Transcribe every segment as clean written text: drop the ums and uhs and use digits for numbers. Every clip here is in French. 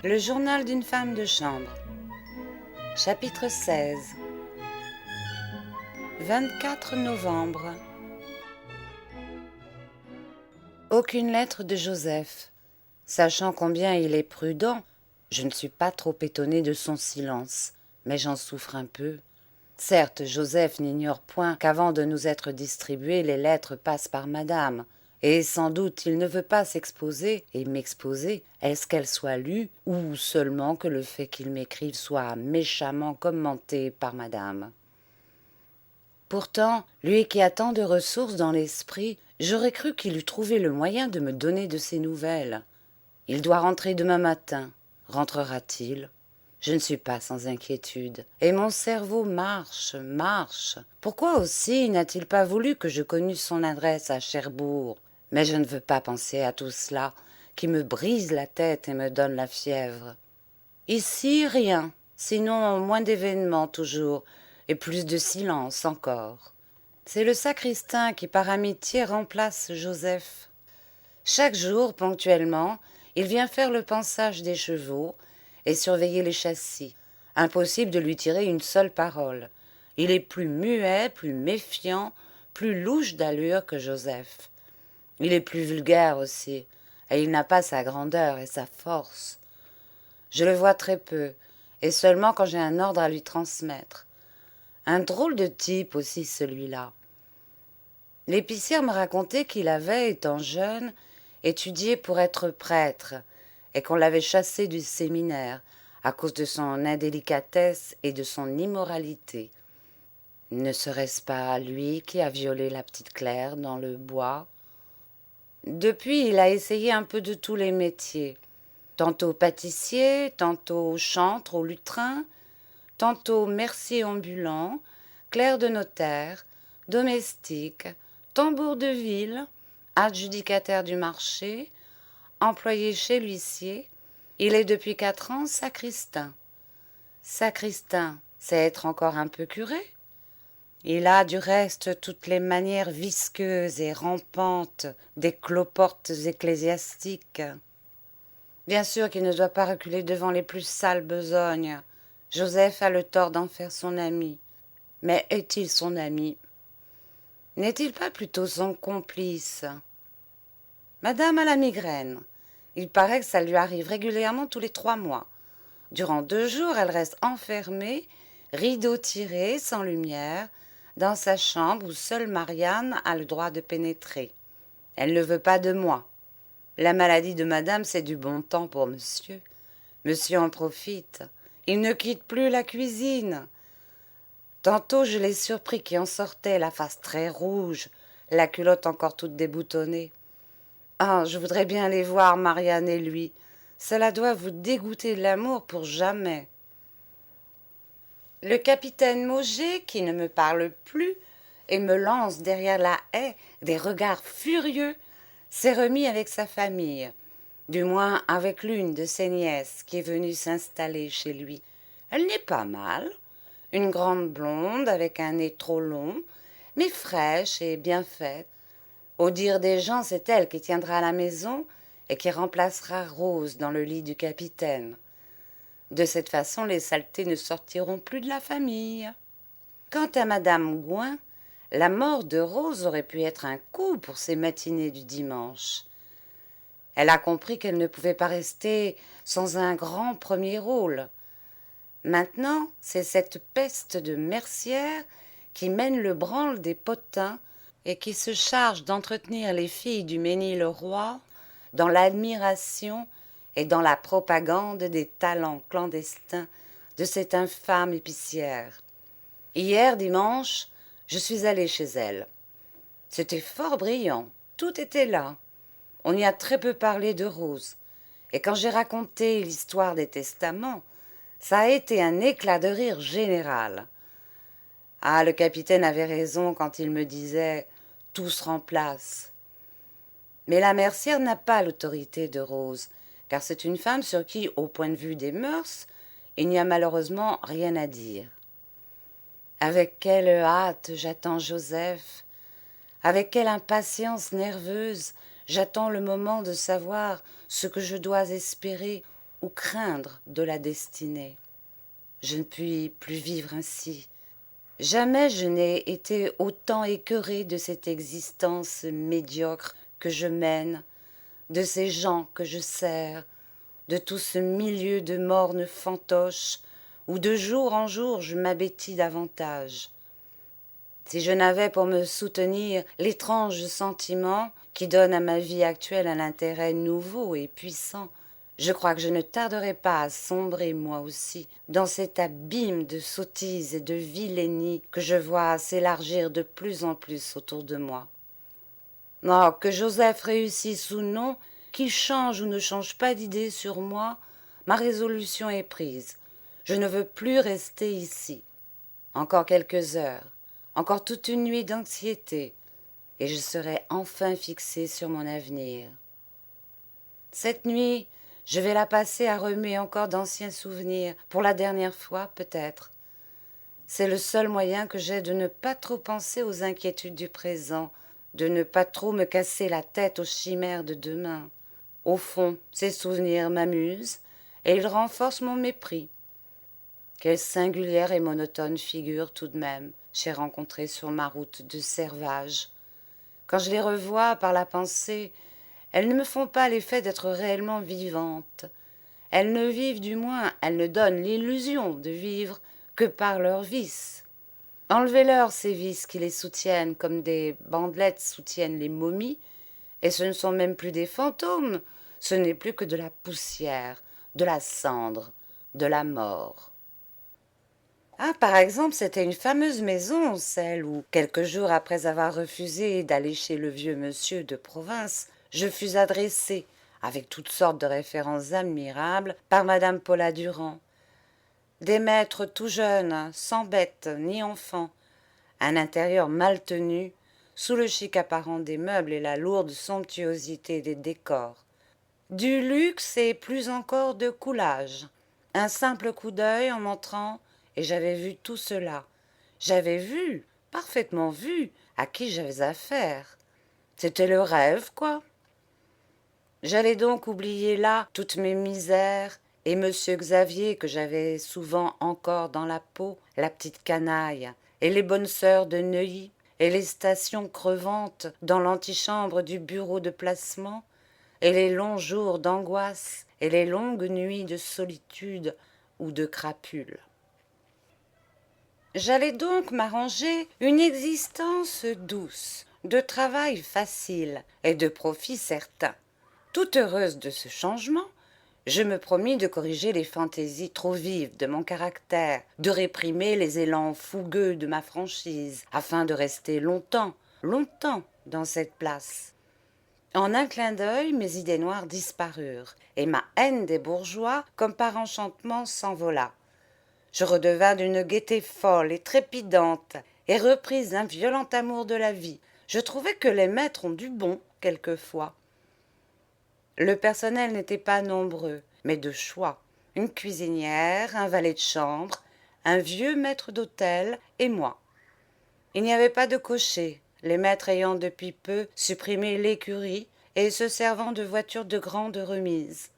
Le journal d'une femme de chambre. Chapitre 16. 24 novembre. Aucune lettre de Joseph. Sachant combien il est prudent, je ne suis pas trop étonnée de son silence, mais j'en souffre un peu. Certes, Joseph n'ignore point qu'avant de nous être distribuées, les lettres passent par madame, et sans doute il ne veut pas s'exposer et m'exposer, est-ce qu'elles soient lues, ou seulement que le fait qu'il m'écrive soit méchamment commenté par madame. Pourtant, lui qui a tant de ressources dans l'esprit, j'aurais cru qu'il eût trouvé le moyen de me donner de ses nouvelles. Il doit rentrer demain matin. Rentrera-t-il ? Je ne suis pas sans inquiétude, et mon cerveau marche. Pourquoi aussi n'a-t-il pas voulu que je connusse son adresse à Cherbourg ? Mais je ne veux pas penser à tout cela, qui me brise la tête et me donne la fièvre. Ici, rien, sinon moins d'événements toujours, et plus de silence encore. C'est le sacristain qui par amitié remplace Joseph. Chaque jour, ponctuellement, il vient faire le pansage des chevaux et surveiller les châssis. Impossible de lui tirer une seule parole. Il est plus muet, plus méfiant, plus louche d'allure que Joseph. Il est plus vulgaire aussi, et il n'a pas sa grandeur et sa force. Je le vois très peu, et seulement quand j'ai un ordre à lui transmettre. Un drôle de type aussi celui-là. L'épicière me racontait qu'il avait, étant jeune, étudié pour être prêtre, et qu'on l'avait chassé du séminaire à cause de son indélicatesse et de son immoralité. Ne serait-ce pas lui qui a violé la petite Claire dans le bois ? Depuis, il a essayé un peu de tous les métiers, tantôt pâtissier, tantôt chantre au lutrin, tantôt mercier ambulant, clerc de notaire, domestique, tambour de ville, adjudicataire du marché, employé chez l'huissier. Il est depuis 4 ans sacristain. Sacristain, c'est être encore un peu curé. Il a du reste toutes les manières visqueuses et rampantes des cloportes ecclésiastiques. Bien sûr qu'il ne doit pas reculer devant les plus sales besognes. Joseph a le tort d'en faire son ami. Mais est-il son ami ? N'est-il pas plutôt son complice ? Madame a la migraine. Il paraît que ça lui arrive régulièrement tous les 3 mois. Durant 2 jours, elle reste enfermée, rideau tiré, sans lumière, dans sa chambre où seule Marianne a le droit de pénétrer. Elle ne veut pas de moi. La maladie de madame, c'est du bon temps pour monsieur. Monsieur en profite. Il ne quitte plus la cuisine. Tantôt, je l'ai surpris qui en sortait, la face très rouge, la culotte encore toute déboutonnée. Ah, je voudrais bien les voir, Marianne et lui. Cela doit vous dégoûter de l'amour pour jamais. Le capitaine Mauger, qui ne me parle plus et me lance derrière la haie des regards furieux, s'est remis avec sa famille, du moins avec l'une de ses nièces qui est venue s'installer chez lui. Elle n'est pas mal, une grande blonde avec un nez trop long, mais fraîche et bien faite. Au dire des gens, c'est elle qui tiendra à la maison et qui remplacera Rose dans le lit du capitaine. De cette façon, les saletés ne sortiront plus de la famille. Quant à madame Gouin, la mort de Rose aurait pu être un coup pour ses matinées du dimanche. Elle a compris qu'elle ne pouvait pas rester sans un grand premier rôle. Maintenant, c'est cette peste de mercière qui mène le branle des potins et qui se charge d'entretenir les filles du Mesnil-Roi dans l'admiration et dans la propagande des talents clandestins de cette infâme épicière. Hier, dimanche, je suis allée chez elle. C'était fort brillant, tout était là. On y a très peu parlé de Rose. Et quand j'ai raconté l'histoire des testaments, ça a été un éclat de rire général. Ah, le capitaine avait raison quand il me disait « tout se remplace ». Mais la mercière n'a pas l'autorité de Rose, car c'est une femme sur qui, au point de vue des mœurs, il n'y a malheureusement rien à dire. Avec quelle hâte j'attends Joseph, avec quelle impatience nerveuse j'attends le moment de savoir ce que je dois espérer ou craindre de la destinée. Je ne puis plus vivre ainsi. Jamais je n'ai été autant écœurée de cette existence médiocre que je mène, de ces gens que je sers, de tout ce milieu de mornes fantoches où de jour en jour je m'abêtis davantage. Si je n'avais pour me soutenir l'étrange sentiment qui donne à ma vie actuelle un intérêt nouveau et puissant, je crois que je ne tarderai pas à sombrer moi aussi dans cet abîme de sottises et de vilainie que je vois s'élargir de plus en plus autour de moi. Oh, que Joseph réussisse ou non, qu'il change ou ne change pas d'idée sur moi, ma résolution est prise. Je ne veux plus rester ici. Encore quelques heures, encore toute une nuit d'anxiété, et je serai enfin fixée sur mon avenir. Cette nuit, je vais la passer à remuer encore d'anciens souvenirs, pour la dernière fois peut-être. C'est le seul moyen que j'ai de ne pas trop penser aux inquiétudes du présent, de ne pas trop me casser la tête aux chimères de demain. Au fond, ces souvenirs m'amusent, et ils renforcent mon mépris. Quelle singulière et monotone figure tout de même j'ai rencontrée sur ma route de servage. Quand je les revois par la pensée, elles ne me font pas l'effet d'être réellement vivantes. Elles ne vivent du moins, elles ne donnent l'illusion de vivre que par leurs vices. Enlevez-leur ces vices qui les soutiennent comme des bandelettes soutiennent les momies, et ce ne sont même plus des fantômes, ce n'est plus que de la poussière, de la cendre, de la mort. Ah, par exemple, c'était une fameuse maison, celle où, quelques jours après avoir refusé d'aller chez le vieux monsieur de province, je fus adressée, avec toutes sortes de références admirables, par madame Paula Durand. Des maîtres tout jeunes, sans bêtes ni enfants, un intérieur mal tenu, sous le chic apparent des meubles et la lourde somptuosité des décors. Du luxe et plus encore de coulage. Un simple coup d'œil en montrant, et j'avais vu tout cela. J'avais vu, parfaitement vu, à qui j'avais affaire. C'était le rêve, quoi. J'allais donc oublier là toutes mes misères, et monsieur Xavier que j'avais souvent encore dans la peau, la petite canaille, et les bonnes sœurs de Neuilly, et les stations crevantes dans l'antichambre du bureau de placement, et les longs jours d'angoisse, et les longues nuits de solitude ou de crapule. J'allais donc m'arranger une existence douce, de travail facile et de profit certain. Toute heureuse de ce changement, je me promis de corriger les fantaisies trop vives de mon caractère, de réprimer les élans fougueux de ma franchise, afin de rester longtemps, longtemps dans cette place. En un clin d'œil, mes idées noires disparurent, et ma haine des bourgeois, comme par enchantement, s'envola. Je redevins d'une gaieté folle et trépidante, et repris un violent amour de la vie. Je trouvais que les maîtres ont du bon, quelquefois. Le personnel n'était pas nombreux, mais de choix. Une cuisinière, un valet de chambre, un vieux maître d'hôtel et moi. Il n'y avait pas de cocher, les maîtres ayant depuis peu supprimé l'écurie et se servant de voitures de grande remise.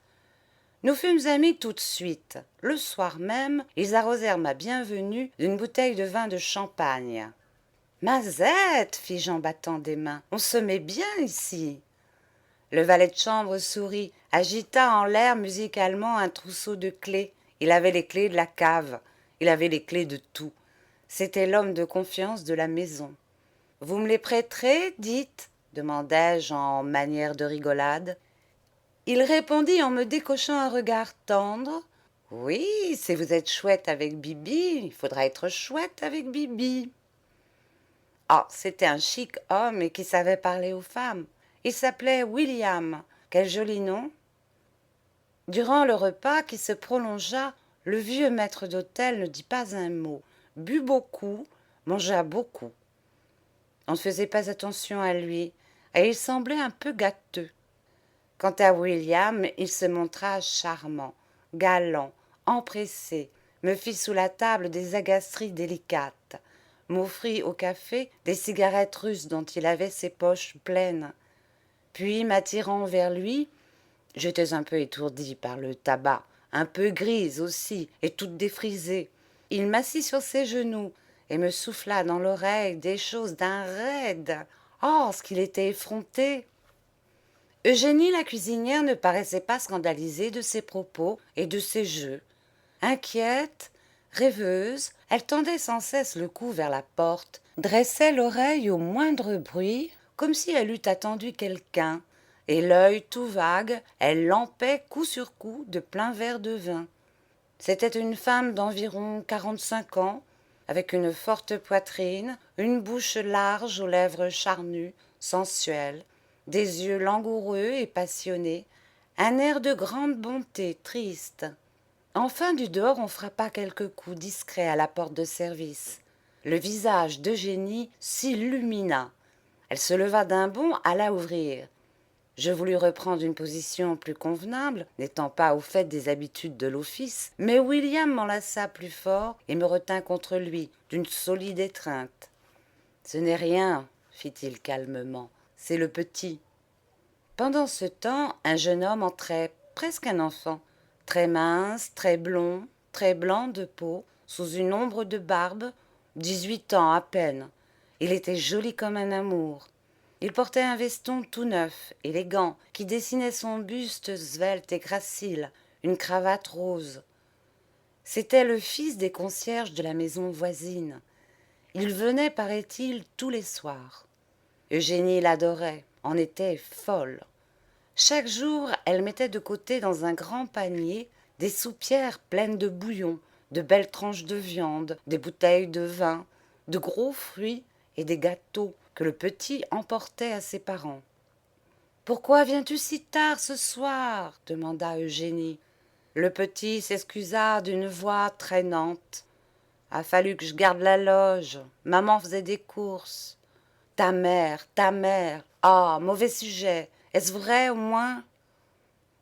Nous fûmes amis tout de suite. Le soir même, ils arrosèrent ma bienvenue d'une bouteille de vin de champagne. « Mazette !» fis-je en battant des mains. « On se met bien ici !» Le valet de chambre sourit, agita en l'air musicalement un trousseau de clés. Il avait les clés de la cave, il avait les clés de tout. C'était l'homme de confiance de la maison. « Vous me les prêterez, dites ?» demandai-je en manière de rigolade. Il répondit en me décochant un regard tendre. « Oui, si vous êtes chouette avec Bibi, il faudra être chouette avec Bibi. » Ah, c'était un chic homme et qui savait parler aux femmes. Il s'appelait William. Quel joli nom. Durant le repas qui se prolongea, le vieux maître d'hôtel ne dit pas un mot, but beaucoup, mangea beaucoup. On ne faisait pas attention à lui, et il semblait un peu gâteux. Quant à William, il se montra charmant, galant, empressé, me fit sous la table des agaceries délicates, m'offrit au café des cigarettes russes dont il avait ses poches pleines. Puis, m'attirant vers lui, j'étais un peu étourdi par le tabac, un peu grise aussi, et toute défrisée. Il m'assit sur ses genoux et me souffla dans l'oreille des choses d'un raide. Oh, ce qu'il était effronté! Eugénie, la cuisinière, ne paraissait pas scandalisée de ses propos et de ses jeux. Inquiète, rêveuse, elle tendait sans cesse le cou vers la porte, dressait l'oreille au moindre bruit, comme si elle eût attendu quelqu'un, et l'œil tout vague, elle lampait coup sur coup de plein verre de vin. C'était une femme d'environ 45 ans, avec une forte poitrine, une bouche large aux lèvres charnues, sensuelles, des yeux langoureux et passionnés, un air de grande bonté triste. Enfin du dehors on frappa quelques coups discrets à la porte de service. Le visage d'Eugénie s'illumina. Elle se leva d'un bond, alla ouvrir. Je voulus reprendre une position plus convenable, n'étant pas au fait des habitudes de l'office, mais William m'enlaça plus fort et me retint contre lui, d'une solide étreinte. « Ce n'est rien, fit-il calmement, c'est le petit. » Pendant ce temps, un jeune homme entrait, presque un enfant, très mince, très blond, très blanc de peau, sous une ombre de barbe, 18 ans à peine. Il était joli comme un amour. Il portait un veston tout neuf, élégant, qui dessinait son buste svelte et gracile, une cravate rose. C'était le fils des concierges de la maison voisine. Il venait, paraît-il, tous les soirs. Eugénie l'adorait, en était folle. Chaque jour, elle mettait de côté dans un grand panier des soupières pleines de bouillon, de belles tranches de viande, des bouteilles de vin, de gros fruits et des gâteaux que le petit emportait à ses parents. « Pourquoi viens-tu si tard ce soir ?» demanda Eugénie. Le petit s'excusa d'une voix traînante. « A fallu que je garde la loge. Maman faisait des courses. »« Ta mère, ah, mauvais sujet. Est-ce vrai au moins ?»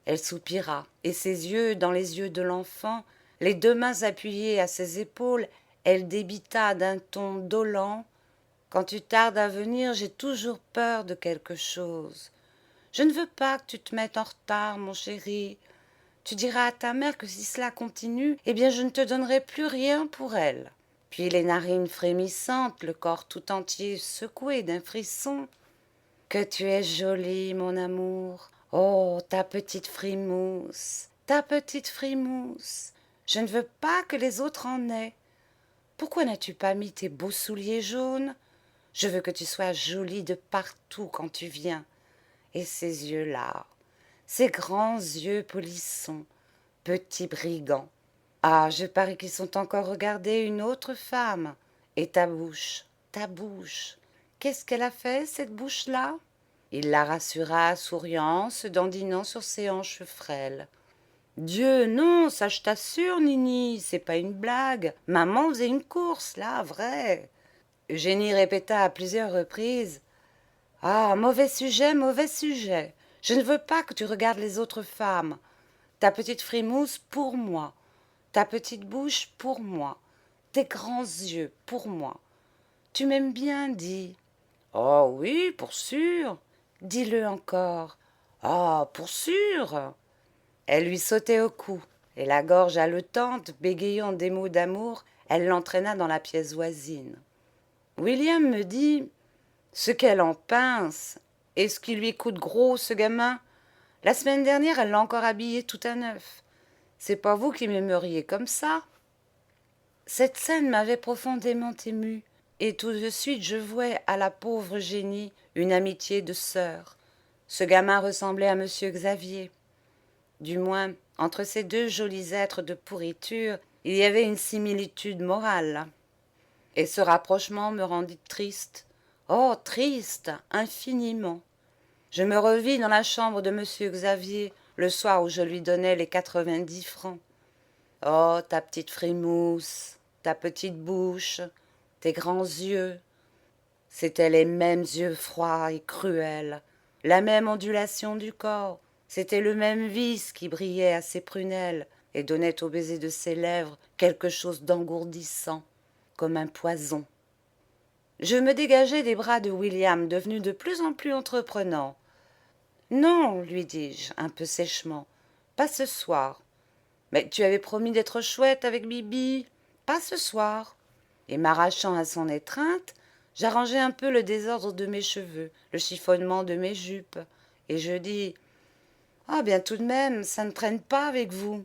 Elle soupira, et ses yeux dans les yeux de l'enfant, les deux mains appuyées à ses épaules, elle débita d'un ton dolent. « Quand tu tardes à venir, j'ai toujours peur de quelque chose. Je ne veux pas que tu te mettes en retard, mon chéri. Tu diras à ta mère que si cela continue, eh bien je ne te donnerai plus rien pour elle. » Puis les narines frémissantes, le corps tout entier secoué d'un frisson. « Que tu es jolie, mon amour. Oh, ta petite frimousse, ta petite frimousse. Je ne veux pas que les autres en aient. Pourquoi n'as-tu pas mis tes beaux souliers jaunes ? Je veux que tu sois jolie de partout quand tu viens. » Et ces yeux-là, ces grands yeux polissons, petits brigands. Ah, je parie qu'ils sont encore regardés une autre femme. Et ta bouche, qu'est-ce qu'elle a fait, cette bouche-là ? Il la rassura, souriant, se dandinant sur ses hanches frêles. « Dieu, non, ça je t'assure, Nini, c'est pas une blague. Maman faisait une course, là, vrai. » Eugénie répéta à plusieurs reprises. « Ah, mauvais sujet, mauvais sujet. Je ne veux pas que tu regardes les autres femmes. Ta petite frimousse pour moi. Ta petite bouche pour moi. Tes grands yeux pour moi. Tu m'aimes bien, dis. »« Oh oui, pour sûr. » »« Dis-le encore. »« Ah, pour sûr. » Elle lui sautait au cou, et la gorge haletante, bégayant des mots d'amour, elle l'entraîna dans la pièce voisine. William me dit « Ce qu'elle en pince. Et ce qui lui coûte gros, ce gamin. La semaine dernière, elle l'a encore habillé tout à neuf. C'est pas vous qui m'aimeriez comme ça. » Cette scène m'avait profondément émue, et tout de suite je vouai à la pauvre Eugénie une amitié de sœur. Ce gamin ressemblait à monsieur Xavier. Du moins, entre ces deux jolis êtres de pourriture, il y avait une similitude morale. Et ce rapprochement me rendit triste. Oh, triste, infiniment. Je me revis dans la chambre de monsieur Xavier, le soir où je lui donnais les 90 francs. Oh, ta petite frimousse, ta petite bouche, tes grands yeux. C'étaient les mêmes yeux froids et cruels, la même ondulation du corps. C'était le même vice qui brillait à ses prunelles et donnait au baiser de ses lèvres quelque chose d'engourdissant, comme un poison. Je me dégageai des bras de William, devenu de plus en plus entreprenant. « Non, lui dis-je, un peu sèchement, pas ce soir. Mais tu avais promis d'être chouette avec Bibi. Pas ce soir. Et m'arrachant à son étreinte, j'arrangeai un peu le désordre de mes cheveux, le chiffonnement de mes jupes, et je dis « Ah bien tout de même, ça ne traîne pas avec vous. »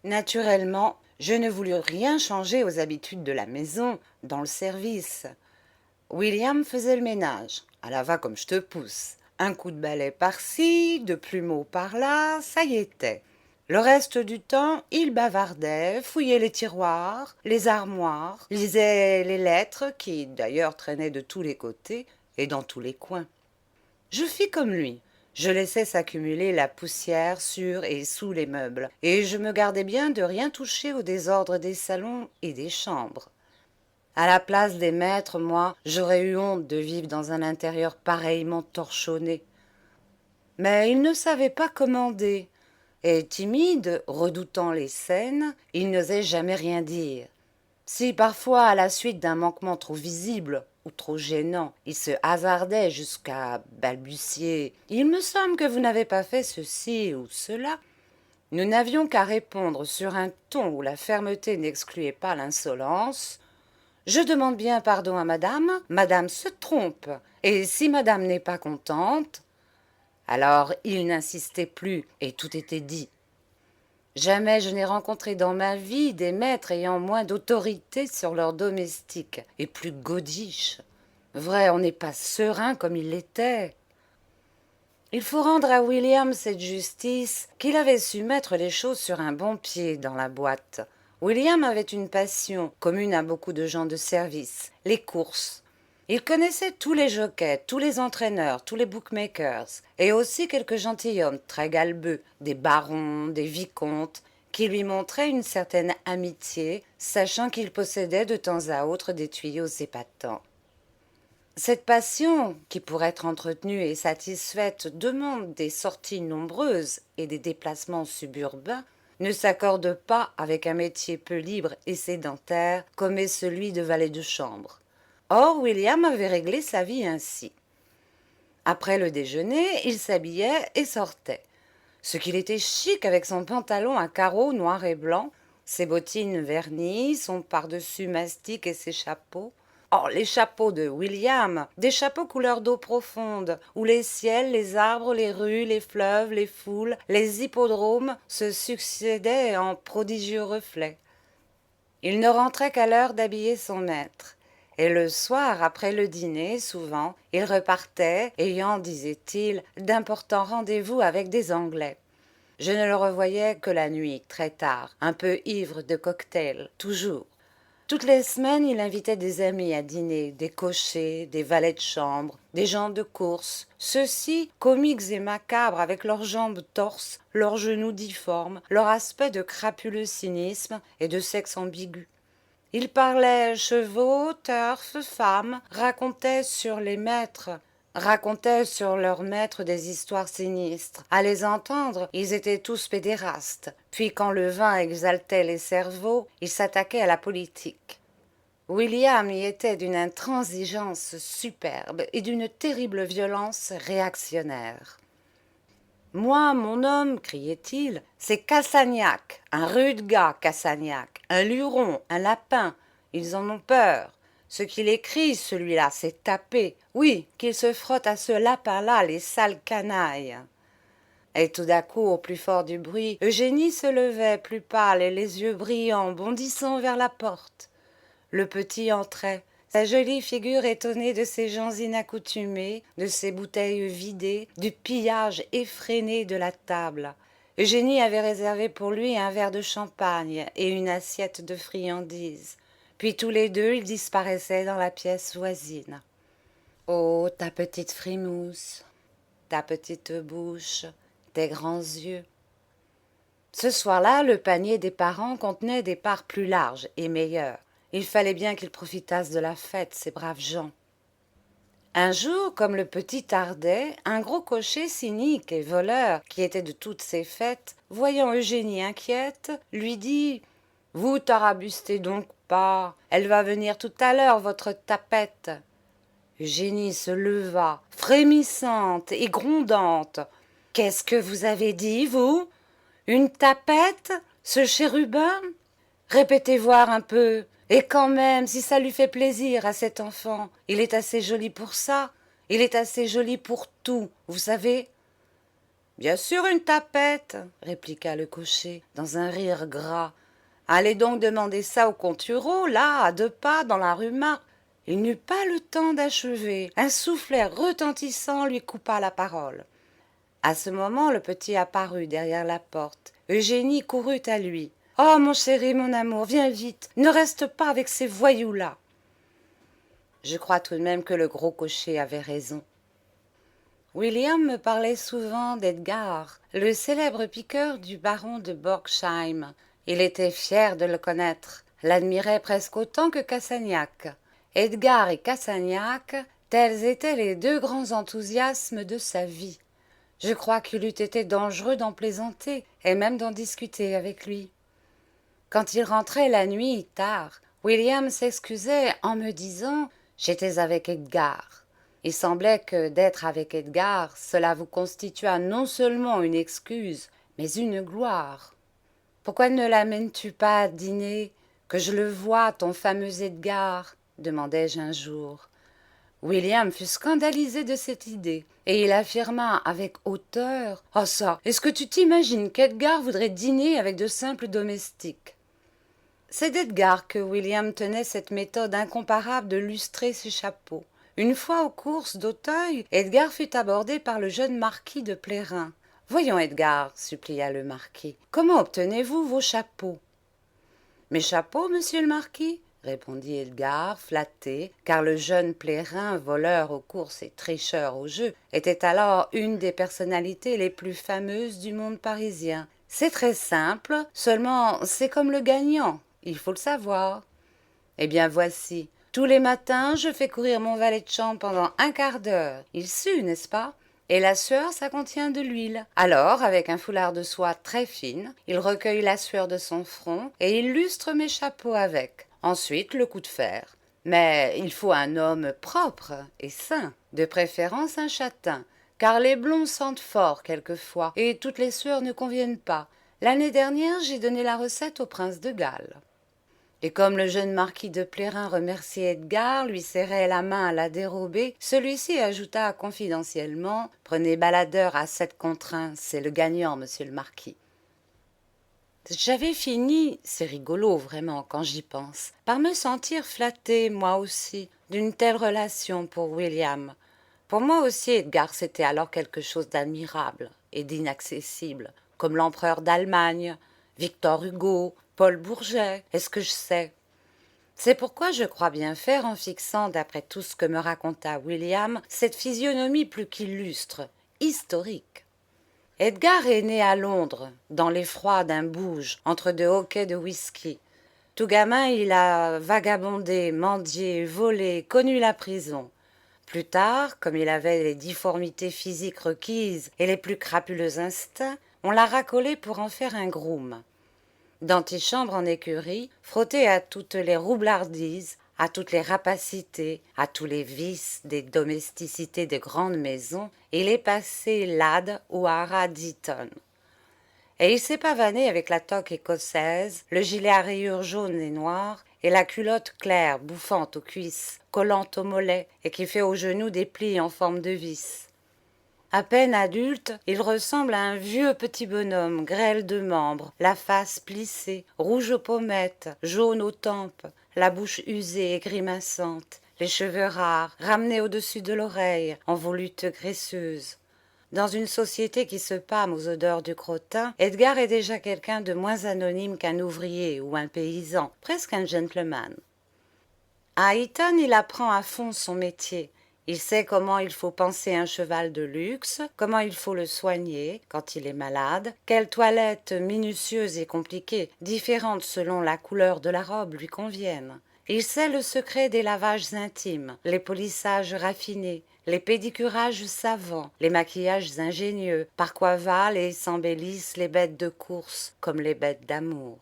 Naturellement, je ne voulus rien changer aux habitudes de la maison, dans le service. William faisait le ménage. À la va comme je te pousse. Un coup de balai par-ci, de plumeau par-là, ça y était. Le reste du temps, il bavardait, fouillait les tiroirs, les armoires, lisait les lettres qui, d'ailleurs, traînaient de tous les côtés et dans tous les coins. Je fis comme lui. Je laissais s'accumuler la poussière sur et sous les meubles, et je me gardais bien de rien toucher au désordre des salons et des chambres. À la place des maîtres, moi, j'aurais eu honte de vivre dans un intérieur pareillement torchonné. Mais il ne savait pas commander, et timide, redoutant les scènes, il n'osait jamais rien dire. Si parfois, à la suite d'un manquement trop visible ou trop gênant, il se hasardait jusqu'à balbutier « Il me semble que vous n'avez pas fait ceci ou cela », nous n'avions qu'à répondre sur un ton où la fermeté n'excluait pas l'insolence. Je demande bien pardon à madame, madame se trompe, et si madame n'est pas contente, alors il n'insistait plus, et tout était dit. Jamais je n'ai rencontré dans ma vie des maîtres ayant moins d'autorité sur leurs domestiques, et plus godiches. Vrai, on n'est pas serein comme il l'était. Il faut rendre à William cette justice qu'il avait su mettre les choses sur un bon pied dans la boîte. William avait une passion, commune à beaucoup de gens de service, les courses. Il connaissait tous les jockeys, tous les entraîneurs, tous les bookmakers, et aussi quelques gentilshommes très galbeux, des barons, des vicomtes, qui lui montraient une certaine amitié, sachant qu'il possédait de temps à autre des tuyaux épatants. Cette passion, qui pour être entretenue et satisfaite demande des sorties nombreuses et des déplacements suburbains, ne s'accorde pas avec un métier peu libre et sédentaire comme est celui de valet de chambre. Or, William avait réglé sa vie ainsi. Après le déjeuner, il s'habillait et sortait. Ce qu'il était chic avec son pantalon à carreaux noir et blanc, ses bottines vernies, son pardessus mastic et ses chapeaux. Oh, les chapeaux de William, des chapeaux couleur d'eau profonde, où les ciels, les arbres, les rues, les fleuves, les foules, les hippodromes se succédaient en prodigieux reflets. Il ne rentrait qu'à l'heure d'habiller son maître. Et le soir, après le dîner, souvent, il repartait, ayant, disait-il, d'importants rendez-vous avec des Anglais. Je ne le revoyais que la nuit, très tard, un peu ivre de cocktail, toujours. Toutes les semaines, il invitait des amis à dîner, des cochers, des valets de chambre, des gens de course, ceux-ci comiques et macabres avec leurs jambes torses, leurs genoux difformes, leur aspect de crapuleux cynisme et de sexe ambigu. Il parlait chevaux, turf, femmes, racontait sur leurs maîtres des histoires sinistres. À les entendre, ils étaient tous pédérastes. Puis quand le vin exaltait les cerveaux, ils s'attaquaient à la politique. William y était d'une intransigeance superbe et d'une terrible violence réactionnaire. « Moi, mon homme, criait-il, c'est Cassagnac, un rude gars, Cassagnac, un luron, un lapin. Ils en ont peur. Ce qu'il écrit, celui-là, c'est taper. Oui, qu'il se frotte à ce lapin-là, les sales canailles. » Et tout d'un coup, au plus fort du bruit, Eugénie se levait, plus pâle et les yeux brillants, bondissant vers la porte. Le petit entrait, sa jolie figure étonnée de ces gens inaccoutumés, de ces bouteilles vidées, du pillage effréné de la table. Eugénie avait réservé pour lui un verre de champagne et une assiette de friandises. Puis tous les deux, ils disparaissaient dans la pièce voisine. « Oh, ta petite frimousse, ta petite bouche, tes grands yeux. » Ce soir-là, le panier des parents contenait des parts plus larges et meilleures. Il fallait bien qu'ils profitassent de la fête, ces braves gens. Un jour, comme le petit tardait, un gros cocher cynique et voleur, qui était de toutes ces fêtes, voyant Eugénie inquiète, lui dit « Vous tarabustez donc pas, elle va venir tout à l'heure, votre tapette. » Eugénie se leva, frémissante et grondante. « Qu'est-ce que vous avez dit, vous ? Une tapette? Ce chérubin? Répétez voir un peu. Et quand même, si ça lui fait plaisir à cet enfant, il est assez joli pour ça. Il est assez joli pour tout, vous savez. Bien sûr une tapette, répliqua le cocher, dans un rire gras. Allez donc demander ça au Contureau, là, à 2 pas, dans la rue Mars. Il n'eut pas le temps d'achever. Un soufflet retentissant lui coupa la parole. À ce moment, le petit apparut derrière la porte. Eugénie courut à lui. « Oh, mon chéri, mon amour, viens vite, ne reste pas avec ces voyous-là. » Je crois tout de même que le gros cocher avait raison. William me parlait souvent d'Edgar, le célèbre piqueur du baron de Borgsheim. Il était fier de le connaître, l'admirait presque autant que Cassagnac. Edgar et Cassagnac, tels étaient les 2 grands enthousiasmes de sa vie. Je crois qu'il eût été dangereux d'en plaisanter et même d'en discuter avec lui. Quand il rentrait la nuit tard, William s'excusait en me disant « J'étais avec Edgar ». Il semblait que d'être avec Edgar, cela vous constituât non seulement une excuse, mais une gloire. « Pourquoi ne l'amènes-tu pas à dîner, que je le voie, ton fameux Edgar ?» demandai-je un jour. William fut scandalisé de cette idée, et il affirma avec hauteur « Oh ça, est-ce que tu t'imagines qu'Edgar voudrait dîner avec de simples domestiques ?» C'est d'Edgar que William tenait cette méthode incomparable de lustrer ses chapeaux. Une fois aux courses d'Auteuil, Edgar fut abordé par le jeune marquis de Plérin. « Voyons, Edgar, supplia le marquis, comment obtenez-vous vos chapeaux ?»« Mes chapeaux, monsieur le marquis ?» répondit Edgar, flatté, car le jeune Plérin, voleur aux courses et tricheur au jeu, était alors une des personnalités les plus fameuses du monde parisien. « C'est très simple, seulement c'est comme le gagnant, il faut le savoir. » Eh bien voici. Tous les matins, je fais courir mon valet de chambre pendant 1/4 d'heure. Il sue, n'est-ce pas? Et la sueur, ça contient de l'huile. Alors, avec un foulard de soie très fine, il recueille la sueur de son front et il lustre mes chapeaux avec. Ensuite, le coup de fer. Mais il faut un homme propre et sain, de préférence un châtain, car les blonds sentent fort quelquefois et toutes les sueurs ne conviennent pas. L'année dernière, j'ai donné la recette au prince de Galles. Et comme le jeune marquis de Plérin remerciait Edgar, lui serrait la main à la dérober, celui-ci ajouta confidentiellement « Prenez baladeur à 7 contre 1, c'est le gagnant, monsieur le marquis. » J'avais fini, c'est rigolo vraiment quand j'y pense, par me sentir flattée, moi aussi, d'une telle relation pour William. Pour moi aussi, Edgar, c'était alors quelque chose d'admirable et d'inaccessible, comme l'empereur d'Allemagne, Victor Hugo, Paul Bourget, est-ce que je sais? C'est pourquoi je crois bien faire en fixant, d'après tout ce que me raconta William, cette physionomie plus qu'illustre, historique. Edgar est né à Londres, dans l'effroi d'un bouge, entre 2 hoquets de whisky. Tout gamin, il a vagabondé, mendié, volé, connu la prison. Plus tard, comme il avait les difformités physiques requises et les plus crapuleux instincts, on l'a racolé pour en faire un groom. D'antichambre en écurie, frotté à toutes les roublardises, à toutes les rapacités, à tous les vices des domesticités de grandes maisons, il est passé lad ou haras d'Eton. Et il s'est pavané avec la toque écossaise, le gilet à rayures jaunes et noires, et la culotte claire, bouffante aux cuisses, collante aux mollets, et qui fait aux genoux des plis en forme de vis. À peine adulte, il ressemble à un vieux petit bonhomme, grêle de membres, la face plissée, rouge aux pommettes, jaune aux tempes, la bouche usée et grimaçante, les cheveux rares, ramenés au-dessus de l'oreille, en volutes graisseuses. Dans une société qui se pâme aux odeurs du crottin, Edgar est déjà quelqu'un de moins anonyme qu'un ouvrier ou un paysan, presque un gentleman. À Eton, il apprend à fond son métier. Il sait comment il faut panser un cheval de luxe, comment il faut le soigner quand il est malade, quelle toilette minutieuse et compliquée, différente selon la couleur de la robe, lui conviennent. Il sait le secret des lavages intimes, les polissages raffinés, les pédicurages savants, les maquillages ingénieux, par quoi valent et s'embellissent les bêtes de course comme les bêtes d'amour.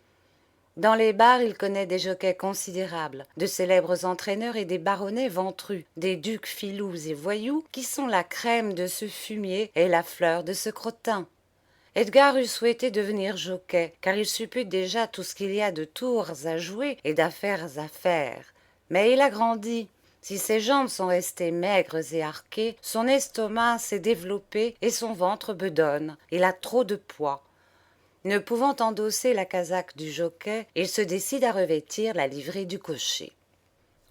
Dans les bars, il connaît des jockeys considérables, de célèbres entraîneurs et des baronnets ventrus, des ducs filous et voyous qui sont la crème de ce fumier et la fleur de ce crottin. Edgar eût souhaité devenir jockey, car il suppute déjà tout ce qu'il y a de tours à jouer et d'affaires à faire. Mais il a grandi. Si ses jambes sont restées maigres et arquées, son estomac s'est développé et son ventre bedonne. Il a trop de poids. Ne pouvant endosser la casaque du jockey, il se décide à revêtir la livrée du cocher.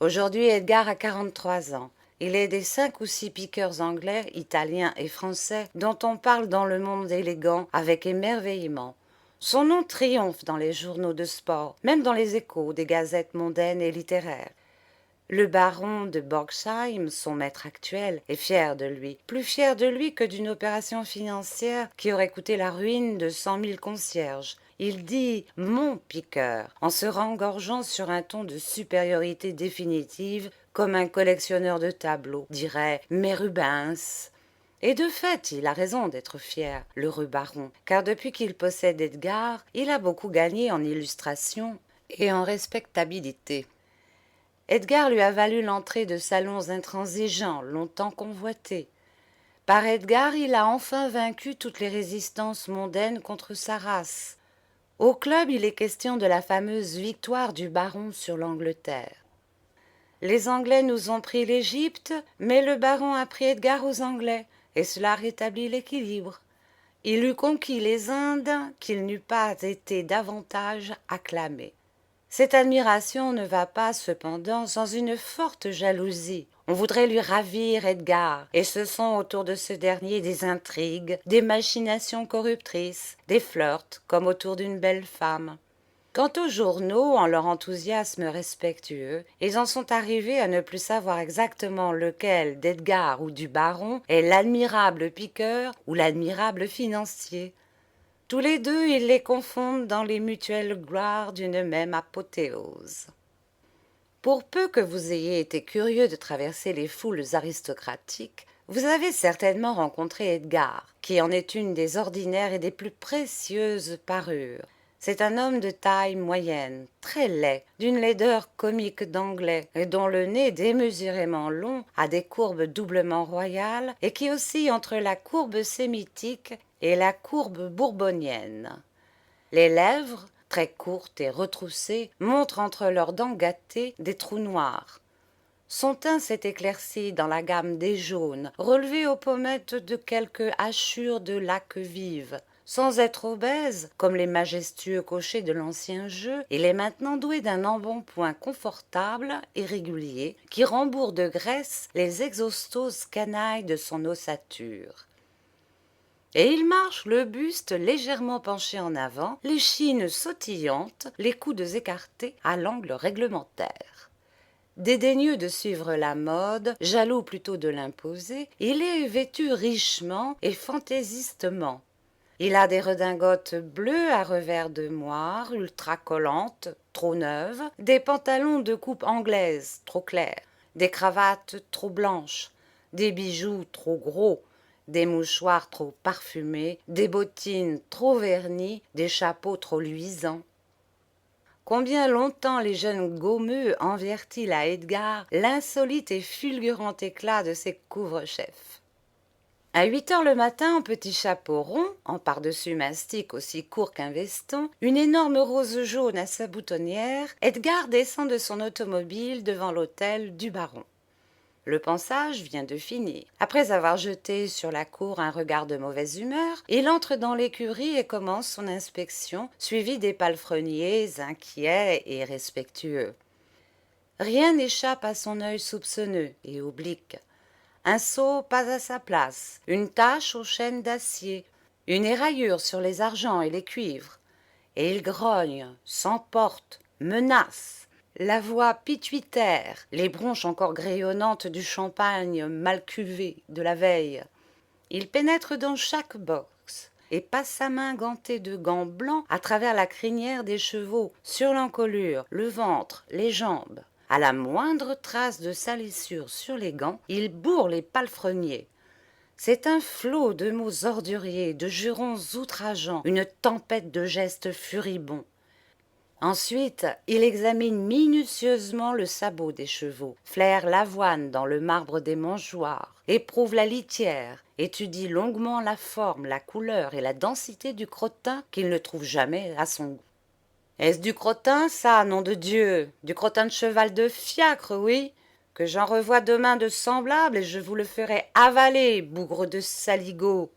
Aujourd'hui, Edgar a 43 ans. Il est des 5 ou 6 piqueurs anglais, italiens et français dont on parle dans le monde élégant avec émerveillement. Son nom triomphe dans les journaux de sport, même dans les échos des gazettes mondaines et littéraires. Le baron de Borgsheim, son maître actuel, est fier de lui, plus fier de lui que d'une opération financière qui aurait coûté la ruine de 100 000 concierges. Il dit « mon piqueur » en se rengorgeant sur un ton de supériorité définitive, comme un collectionneur de tableaux dirait « mes Rubens ». Et de fait, il a raison d'être fier, l'heureux baron, car depuis qu'il possède Edgar, il a beaucoup gagné en illustration et en respectabilité. Edgar lui a valu l'entrée de salons intransigeants, longtemps convoités. Par Edgar, il a enfin vaincu toutes les résistances mondaines contre sa race. Au club, il est question de la fameuse victoire du baron sur l'Angleterre. Les Anglais nous ont pris l'Égypte, mais le baron a pris Edgar aux Anglais, et cela rétablit l'équilibre. Il eût conquis les Indes qu'il n'eût pas été davantage acclamé. Cette admiration ne va pas, cependant, sans une forte jalousie. On voudrait lui ravir Edgar, et ce sont autour de ce dernier des intrigues, des machinations corruptrices, des flirts, comme autour d'une belle femme. Quant aux journaux, en leur enthousiasme respectueux, ils en sont arrivés à ne plus savoir exactement lequel d'Edgar ou du baron est l'admirable piqueur ou l'admirable financier. Tous les deux, ils les confondent dans les mutuelles gloires d'une même apothéose. Pour peu que vous ayez été curieux de traverser les foules aristocratiques, vous avez certainement rencontré Edgar, qui en est une des ordinaires et des plus précieuses parures. C'est un homme de taille moyenne, très laid, d'une laideur comique d'anglais, et dont le nez démesurément long a des courbes doublement royales et qui oscille entre la courbe sémitique et la courbe bourbonienne. Les lèvres, très courtes et retroussées, montrent entre leurs dents gâtées des trous noirs. Son teint s'est éclairci dans la gamme des jaunes, relevé aux pommettes de quelques hachures de laque vive. Sans être obèse, comme les majestueux cochers de l'ancien jeu, il est maintenant doué d'un embonpoint confortable et régulier qui rembourre de graisse les exhaustoses canailles de son ossature. Et il marche le buste légèrement penché en avant, l'échine sautillante, les coudes écartés à l'angle réglementaire. Dédaigneux de suivre la mode, jaloux plutôt de l'imposer, il est vêtu richement et fantaisistement. Il a des redingotes bleues à revers de moire, ultra collantes, trop neuves, des pantalons de coupe anglaise, trop clairs, des cravates trop blanches, des bijoux trop gros, des mouchoirs trop parfumés, des bottines trop vernies, des chapeaux trop luisants. Combien longtemps les jeunes gommeux envièrent-ils à Edgar l'insolite et fulgurant éclat de ses couvre-chefs. À 8 heures le matin, en petit chapeau rond, en par-dessus mastic aussi court qu'un veston, une énorme rose jaune à sa boutonnière, Edgar descend de son automobile devant l'hôtel du baron. Le pansage vient de finir. Après avoir jeté sur la cour un regard de mauvaise humeur, il entre dans l'écurie et commence son inspection, suivi des palefreniers inquiets et respectueux. Rien n'échappe à son œil soupçonneux et oblique. Un seau pas à sa place, une tache aux chaînes d'acier, une éraillure sur les argents et les cuivres. Et il grogne, s'emporte, menace, la voix pituitaire, les bronches encore grayonnantes du champagne mal cuvé de la veille. Il pénètre dans chaque box et passe sa main gantée de gants blancs à travers la crinière des chevaux, sur l'encolure, le ventre, les jambes. À la moindre trace de salissure sur les gants, il bourre les palefreniers. C'est un flot de mots orduriers, de jurons outrageants, une tempête de gestes furibonds. Ensuite, il examine minutieusement le sabot des chevaux, flaire l'avoine dans le marbre des mangeoires, éprouve la litière, étudie longuement la forme, la couleur et la densité du crottin qu'il ne trouve jamais à son goût. Est-ce du crottin, ça, nom de Dieu? Du crottin de cheval de fiacre, oui? Que j'en revois demain de semblable et je vous le ferai avaler, bougre de saligot.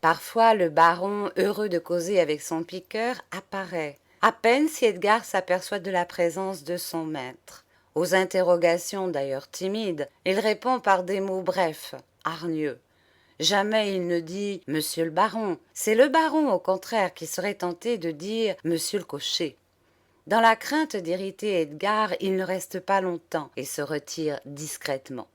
Parfois, le baron, heureux de causer avec son piqueur, apparaît. À peine si Edgar s'aperçoit de la présence de son maître. Aux interrogations, d'ailleurs timides, il répond par des mots brefs, hargneux. Jamais il ne dit « Monsieur le baron ». C'est le baron, au contraire, qui serait tenté de dire « Monsieur le cocher ». Dans la crainte d'irriter Edgar, il ne reste pas longtemps et se retire discrètement.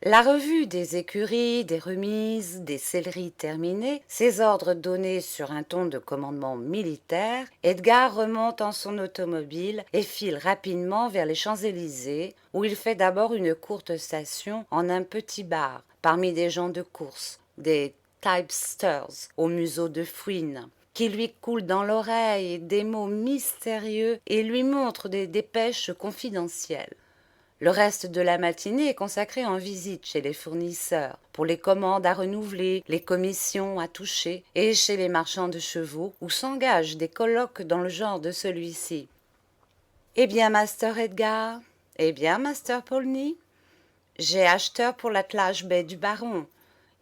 La revue des écuries, des remises, des selleries terminées, ses ordres donnés sur un ton de commandement militaire, Edgar remonte en son automobile et file rapidement vers les Champs-Élysées, où il fait d'abord une courte station en un petit bar, parmi des gens de course, des typesters au museau de fouine, qui lui coulent dans l'oreille des mots mystérieux et lui montrent des dépêches confidentielles. Le reste de la matinée est consacré en visite chez les fournisseurs, pour les commandes à renouveler, les commissions à toucher, et chez les marchands de chevaux, où s'engagent des colloques dans le genre de celui-ci. « Eh bien, Master Edgar? Eh bien, Master Polny? J'ai acheteur pour l'attelage baie du baron.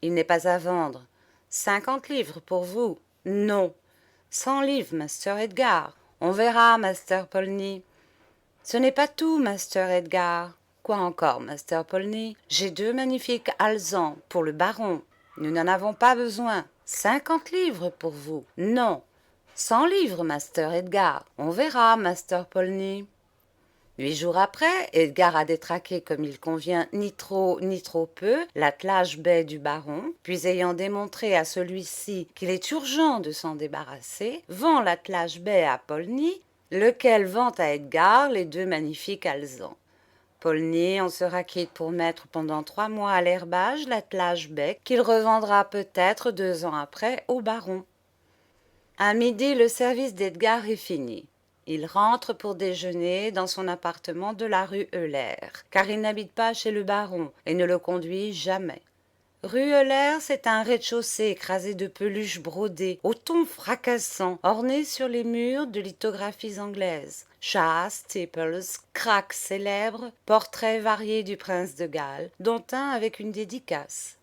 Il n'est pas à vendre. 50 livres pour vous. Non. 100 livres, Master Edgar. On verra, Master Polny. Ce n'est pas tout, Master Edgar. Quoi encore, Master Polny? J'ai 2 magnifiques alezans pour le baron. Nous n'en avons pas besoin. 50 livres pour vous. Non. 100 livres, Master Edgar. On verra, Master Polny. 8 jours après, Edgar a détraqué comme il convient ni trop peu l'attelage baie du baron, puis ayant démontré à celui-ci qu'il est urgent de s'en débarrasser, vend l'attelage baie à Polny, lequel vend à Edgar les 2 magnifiques alezans. Polny en sera quitte pour mettre pendant 3 mois à l'herbage l'attelage baie qu'il revendra peut-être 2 ans après au baron. À midi, le service d'Edgar est fini. Il rentre pour déjeuner dans son appartement de la rue Euler, car il n'habite pas chez le baron et ne le conduit jamais. Rue Euler, c'est un rez-de-chaussée écrasé de peluches brodées, au ton fracassant, orné sur les murs de lithographies anglaises. Chats, steeples, cracks célèbres, portraits variés du prince de Galles, dont un avec une dédicace.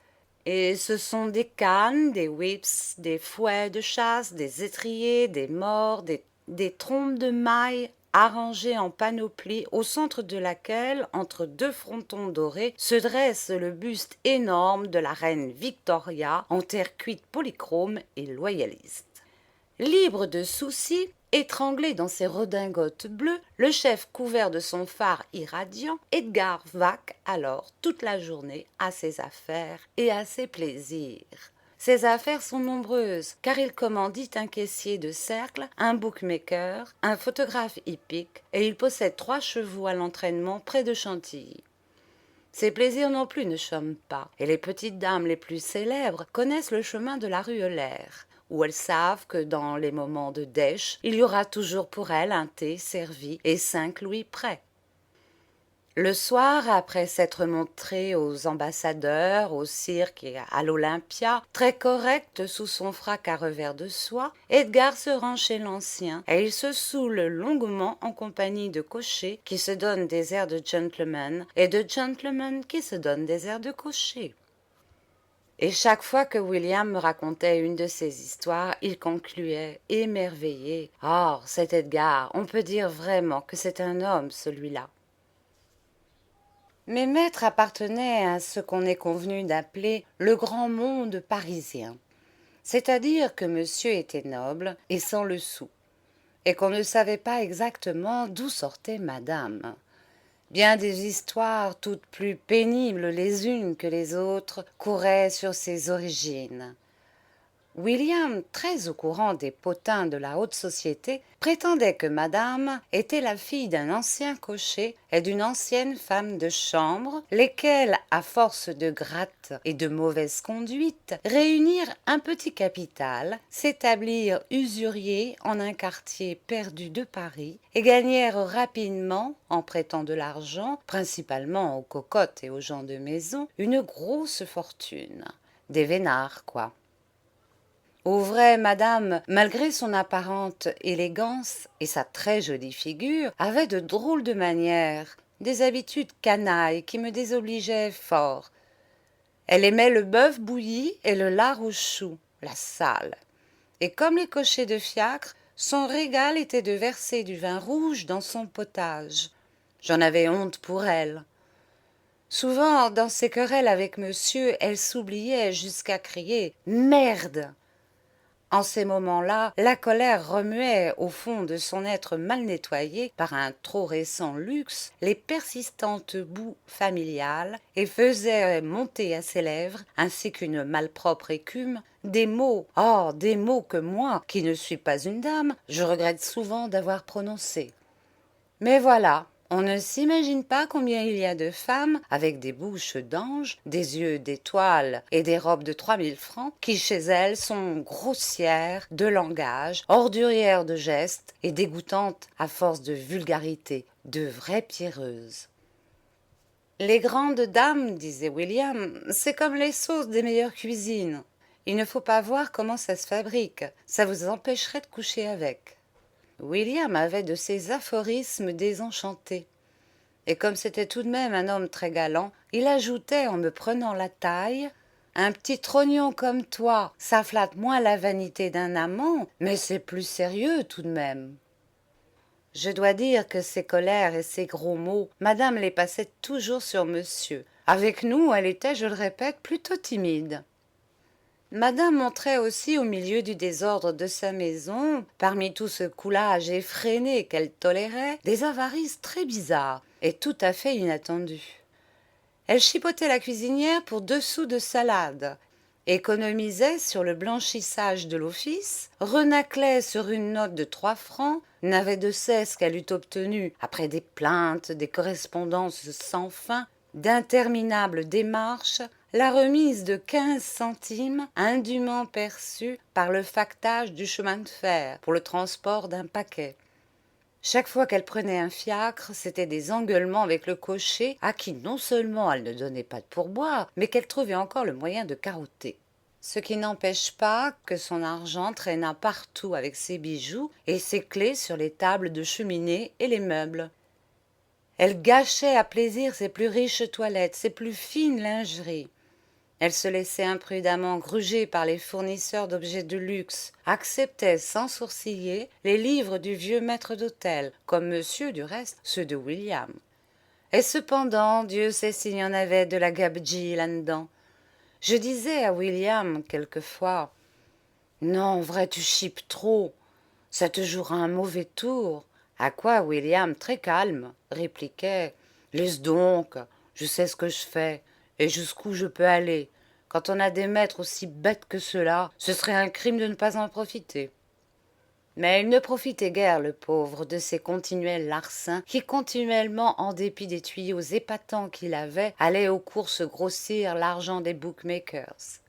Et ce sont des cannes, des whips, des fouets de chasse, des étriers, des mors, des trompes de mailles arrangées en panoplie, au centre de laquelle, entre 2 frontons dorés, se dresse le buste énorme de la reine Victoria en terre cuite polychrome et loyaliste. Libre de soucis, étranglé dans ses redingotes bleues, le chef couvert de son phare irradiant, Edgar vaque alors toute la journée à ses affaires et à ses plaisirs. Ses affaires sont nombreuses, car il commandite un caissier de cercle, un bookmaker, un photographe hippique, et il possède 3 chevaux à l'entraînement près de Chantilly. Ses plaisirs non plus ne chôment pas, et les petites dames les plus célèbres connaissent le chemin de la rue Euler, où elles savent que dans les moments de dèche, il y aura toujours pour elles un thé servi et 5 louis prêts. Le soir, après s'être montré aux ambassadeurs, au cirque et à l'Olympia, très correct sous son frac à revers de soie, Edgar se rend chez l'ancien et il se saoule longuement en compagnie de cochers qui se donnent des airs de gentlemen et de gentlemen qui se donnent des airs de cochers. Et chaque fois que William me racontait une de ces histoires, il concluait, émerveillé. « Oh, cet Edgar, on peut dire vraiment que c'est un homme, celui-là. » Mes maîtres appartenaient à ce qu'on est convenu d'appeler le grand monde parisien, c'est-à-dire que monsieur était noble et sans le sou, et qu'on ne savait pas exactement d'où sortait madame. Bien des histoires, toutes plus pénibles les unes que les autres, couraient sur ses origines. William, très au courant des potins de la haute société, prétendait que madame était la fille d'un ancien cocher et d'une ancienne femme de chambre, lesquels, à force de gratte et de mauvaise conduite, réunirent un petit capital, s'établirent usuriers en un quartier perdu de Paris et gagnèrent rapidement, en prêtant de l'argent, principalement aux cocottes et aux gens de maison, une grosse fortune. Des vénards, quoi. Au vrai, madame, malgré son apparente élégance et sa très jolie figure, avait de drôles de manières, des habitudes canailles qui me désobligeaient fort. Elle aimait le bœuf bouilli et le lard aux choux, la sale. Et comme les cochers de fiacre, son régal était de verser du vin rouge dans son potage. J'en avais honte pour elle. Souvent, dans ses querelles avec monsieur, elle s'oubliait jusqu'à crier « Merde !» En ces moments-là, la colère remuait au fond de son être mal nettoyé par un trop récent luxe les persistantes boues familiales et faisait monter à ses lèvres, ainsi qu'une malpropre écume, des mots, oh, des mots que moi, qui ne suis pas une dame, je regrette souvent d'avoir prononcés. Mais voilà, on ne s'imagine pas combien il y a de femmes avec des bouches d'ange, des yeux d'étoiles et des robes de 3000 francs qui chez elles sont grossières de langage, ordurières de gestes et dégoûtantes à force de vulgarité, de vraies pierreuses. Les grandes dames, disait William, c'est comme les sauces des meilleures cuisines. Il ne faut pas voir comment ça se fabrique, ça vous empêcherait de coucher avec. William avait de ces aphorismes désenchantés. Et comme c'était tout de même un homme très galant, il ajoutait en me prenant la taille « Un petit trognon comme toi, ça flatte moins la vanité d'un amant, mais c'est plus sérieux tout de même. » Je dois dire que ces colères et ces gros mots, madame les passait toujours sur monsieur. Avec nous, elle était, je le répète, plutôt timide. Madame montrait aussi au milieu du désordre de sa maison, parmi tout ce coulage effréné qu'elle tolérait, des avarices très bizarres et tout à fait inattendues. Elle chipotait la cuisinière pour 2 sous de salade, économisait sur le blanchissage de l'office, renâclait sur une note de 3 francs, n'avait de cesse qu'elle eût obtenu, après des plaintes, des correspondances sans fin, d'interminables démarches, la remise de 15 centimes indûment perçue par le factage du chemin de fer pour le transport d'un paquet. Chaque fois qu'elle prenait un fiacre, c'était des engueulements avec le cocher à qui non seulement elle ne donnait pas de pourboire, mais qu'elle trouvait encore le moyen de carotter. Ce qui n'empêche pas que son argent traîna partout avec ses bijoux et ses clés sur les tables de cheminée et les meubles. Elle gâchait à plaisir ses plus riches toilettes, ses plus fines lingeries. Elle se laissait imprudemment gruger par les fournisseurs d'objets de luxe, acceptait sans sourciller les livres du vieux maître d'hôtel, comme monsieur, du reste, ceux de William. Et cependant, Dieu sait s'il y en avait de la gabegie là-dedans. Je disais à William quelquefois « Non, vrai, tu chipes trop, ça te jouera un mauvais tour. » À quoi William, très calme, répliquait « Laisse donc, je sais ce que je fais. Et jusqu'où je peux aller. Quand on a des maîtres aussi bêtes que ceux-là, ce serait un crime de ne pas en profiter. » Mais il ne profitait guère, le pauvre, de ces continuels larcins qui continuellement, en dépit des tuyaux épatants qu'il avait, allaient aux courses grossir l'argent des bookmakers.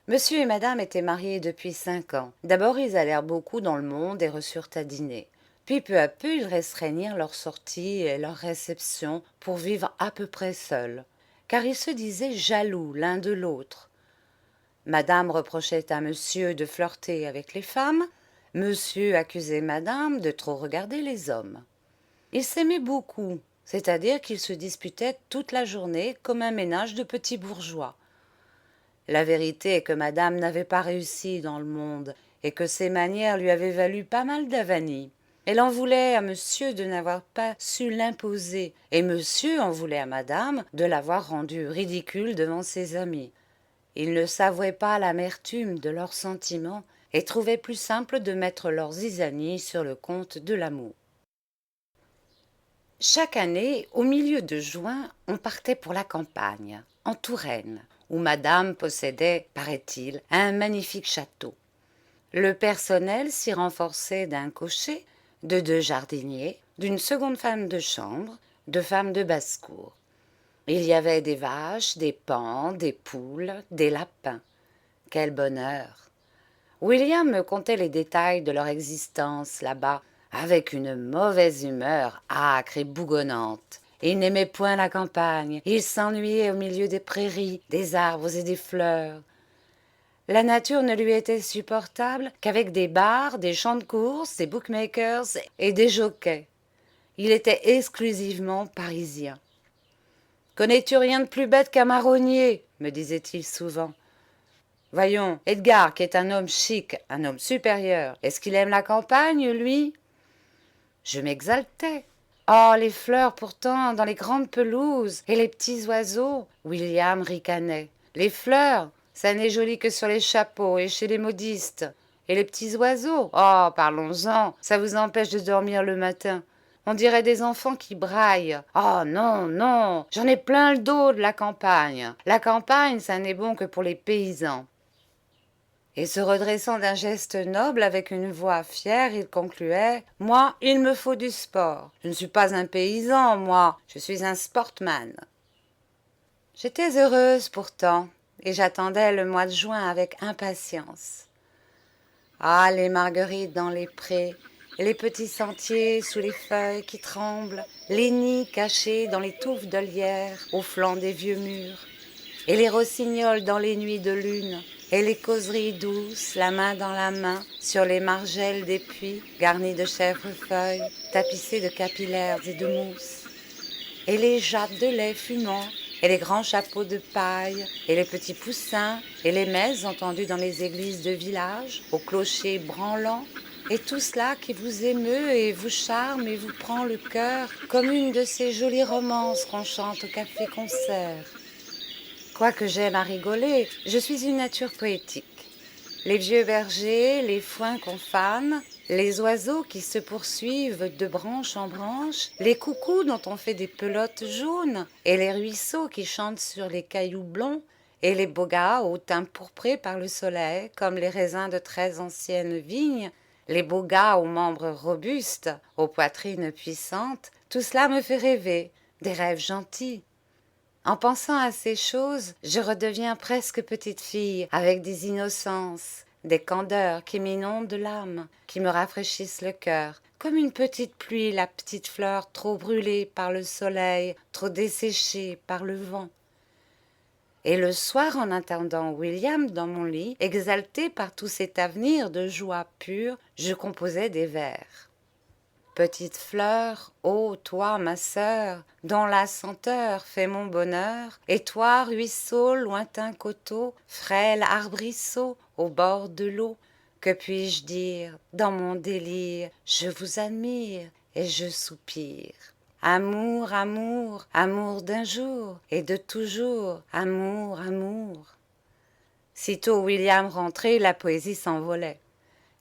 Monsieur et madame étaient mariés depuis 5 ans. D'abord, ils allèrent beaucoup dans le monde et reçurent à dîner. Puis peu à peu, ils restreignirent leurs sorties et leurs réceptions pour vivre à peu près seuls, car ils se disaient jaloux l'un de l'autre. Madame reprochait à monsieur de flirter avec les femmes, monsieur accusait madame de trop regarder les hommes. Ils s'aimaient beaucoup, c'est-à-dire qu'ils se disputaient toute la journée comme un ménage de petits bourgeois. La vérité est que madame n'avait pas réussi dans le monde et que ses manières lui avaient valu pas mal d'avanies. Elle en voulait à monsieur de n'avoir pas su l'imposer, et monsieur en voulait à madame de l'avoir rendue ridicule devant ses amis. Ils ne s'avouaient pas l'amertume de leurs sentiments et trouvaient plus simple de mettre leurs zizanies sur le compte de l'amour. Chaque année, au milieu de juin, on partait pour la campagne, en Touraine, où madame possédait, paraît-il, un magnifique château. Le personnel s'y renforçait d'un cocher, de 2 jardiniers, d'une seconde femme de chambre, de femmes de basse-cour. Il y avait des vaches, des paons, des poules, des lapins. Quel bonheur! William me contait les détails de leur existence là-bas, avec une mauvaise humeur âcre et bougonnante. Il n'aimait point la campagne, il s'ennuyait au milieu des prairies, des arbres et des fleurs. La nature ne lui était supportable qu'avec des bars, des champs de course, des bookmakers et des jockeys. Il était exclusivement parisien. « Connais-tu rien de plus bête qu'un marronnier ?» me disait-il souvent. « Voyons, Edgar, qui est un homme chic, un homme supérieur, est-ce qu'il aime la campagne, lui ?» Je m'exaltais. Oh, les fleurs pourtant, dans les grandes pelouses, et les petits oiseaux. William ricanait. Les fleurs, ça n'est joli que sur les chapeaux et chez les modistes. Et les petits oiseaux, oh, parlons-en, ça vous empêche de dormir le matin. On dirait des enfants qui braillent. Oh non, non, j'en ai plein le dos de la campagne. La campagne, ça n'est bon que pour les paysans. Et se redressant d'un geste noble avec une voix fière, il concluait « Moi, il me faut du sport. Je ne suis pas un paysan, moi, je suis un sportman. » J'étais heureuse pourtant, et j'attendais le mois de juin avec impatience. Ah, les marguerites dans les prés, les petits sentiers sous les feuilles qui tremblent, les nids cachés dans les touffes de lierre au flanc des vieux murs, et les rossignols dans les nuits de lune, et les causeries douces, la main dans la main, sur les margelles des puits, garnis de chèvrefeuilles, tapissés de capillaires et de mousse, et les jattes de lait fumant, et les grands chapeaux de paille, et les petits poussins, et les messes entendues dans les églises de village, au clocher branlant, et tout cela qui vous émeut et vous charme et vous prend le cœur, comme une de ces jolies romances qu'on chante au café-concert. Quoique j'aime à rigoler, je suis une nature poétique. Les vieux bergers, les foins qu'on fane, les oiseaux qui se poursuivent de branche en branche, les coucous dont on fait des pelotes jaunes, et les ruisseaux qui chantent sur les cailloux blonds, et les bogas au teint pourpré par le soleil, comme les raisins de très anciennes vignes, les bogas aux membres robustes, aux poitrines puissantes, tout cela me fait rêver, des rêves gentils. En pensant à ces choses, je redeviens presque petite fille, avec des innocences, des candeurs qui m'inondent l'âme, qui me rafraîchissent le cœur, comme une petite pluie, la petite fleur trop brûlée par le soleil, trop desséchée par le vent. Et le soir, en attendant William dans mon lit, exalté par tout cet avenir de joie pure, je composais des vers. Petite fleur, ô toi ma sœur, dont la senteur fait mon bonheur, et toi ruisseau, lointain coteau, frêle arbrisseau, au bord de l'eau, que puis-je dire, dans mon délire, je vous admire et je soupire. Amour, amour, amour d'un jour, et de toujours, amour, amour. Sitôt William rentré, la poésie s'envolait.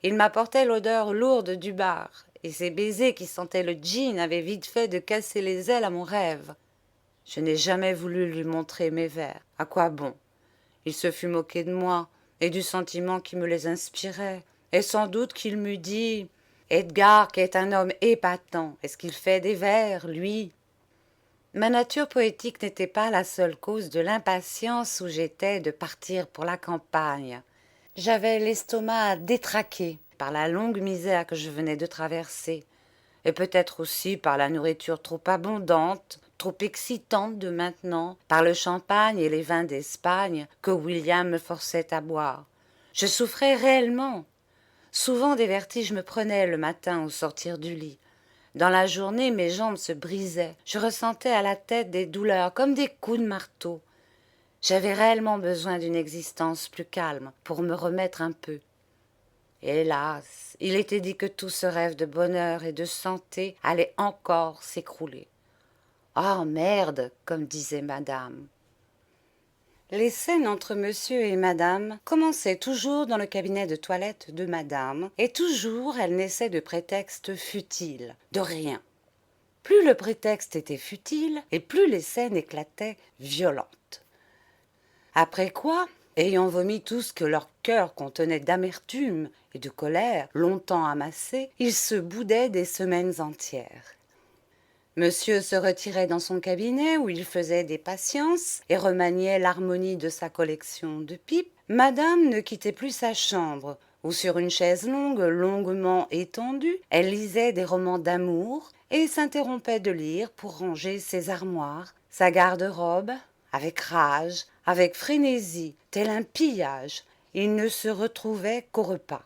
Il m'apportait l'odeur lourde du bar, et ses baisers qui sentaient le gin avaient vite fait de casser les ailes à mon rêve. Je n'ai jamais voulu lui montrer mes vers. À quoi bon? Il se fut moqué de moi et du sentiment qui me les inspirait, et sans doute qu'il m'eût dit « Edgar, qui est un homme épatant, est-ce qu'il fait des vers, lui ?» Ma nature poétique n'était pas la seule cause de l'impatience où j'étais de partir pour la campagne. J'avais l'estomac détraqué par la longue misère que je venais de traverser, et peut-être aussi par la nourriture trop abondante, trop excitante de maintenant, par le champagne et les vins d'Espagne que William me forçait à boire. Je souffrais réellement. Souvent des vertiges me prenaient le matin au sortir du lit. Dans la journée, mes jambes se brisaient. Je ressentais à la tête des douleurs comme des coups de marteau. J'avais réellement besoin d'une existence plus calme pour me remettre un peu. Hélas, il était dit que tout ce rêve de bonheur et de santé allait encore s'écrouler. « Oh merde !» comme disait madame. Les scènes entre monsieur et madame commençaient toujours dans le cabinet de toilette de madame, et toujours elles naissaient de prétextes futiles, de rien. Plus le prétexte était futile, et plus les scènes éclataient violentes. Après quoi, ayant vomi tout ce que leur cœur contenait d'amertume et de colère, longtemps amassé, ils se boudaient des semaines entières. Monsieur se retirait dans son cabinet où il faisait des patiences et remaniait l'harmonie de sa collection de pipes. Madame ne quittait plus sa chambre, où sur une chaise longue, longuement étendue, elle lisait des romans d'amour et s'interrompait de lire pour ranger ses armoires, sa garde-robe, avec rage, avec frénésie, tel un pillage. Il ne se retrouvait qu'au repas.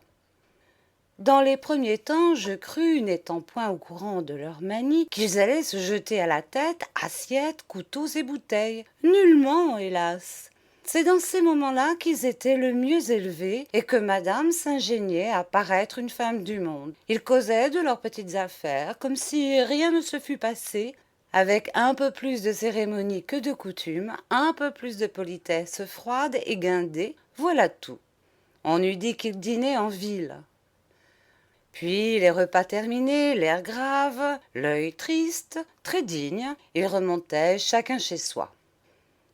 Dans les premiers temps, je crus, n'étant point au courant de leur manie, qu'ils allaient se jeter à la tête assiettes, couteaux et bouteilles. Nullement, hélas. C'est dans ces moments-là qu'ils étaient le mieux élevés et que madame s'ingéniait à paraître une femme du monde. Ils causaient de leurs petites affaires comme si rien ne se fût passé, avec un peu plus de cérémonie que de coutume, un peu plus de politesse froide et guindée, voilà tout. On eût dit qu'ils dînaient en ville. Puis, les repas terminés, l'air grave, l'œil triste, très digne, ils remontaient chacun chez soi.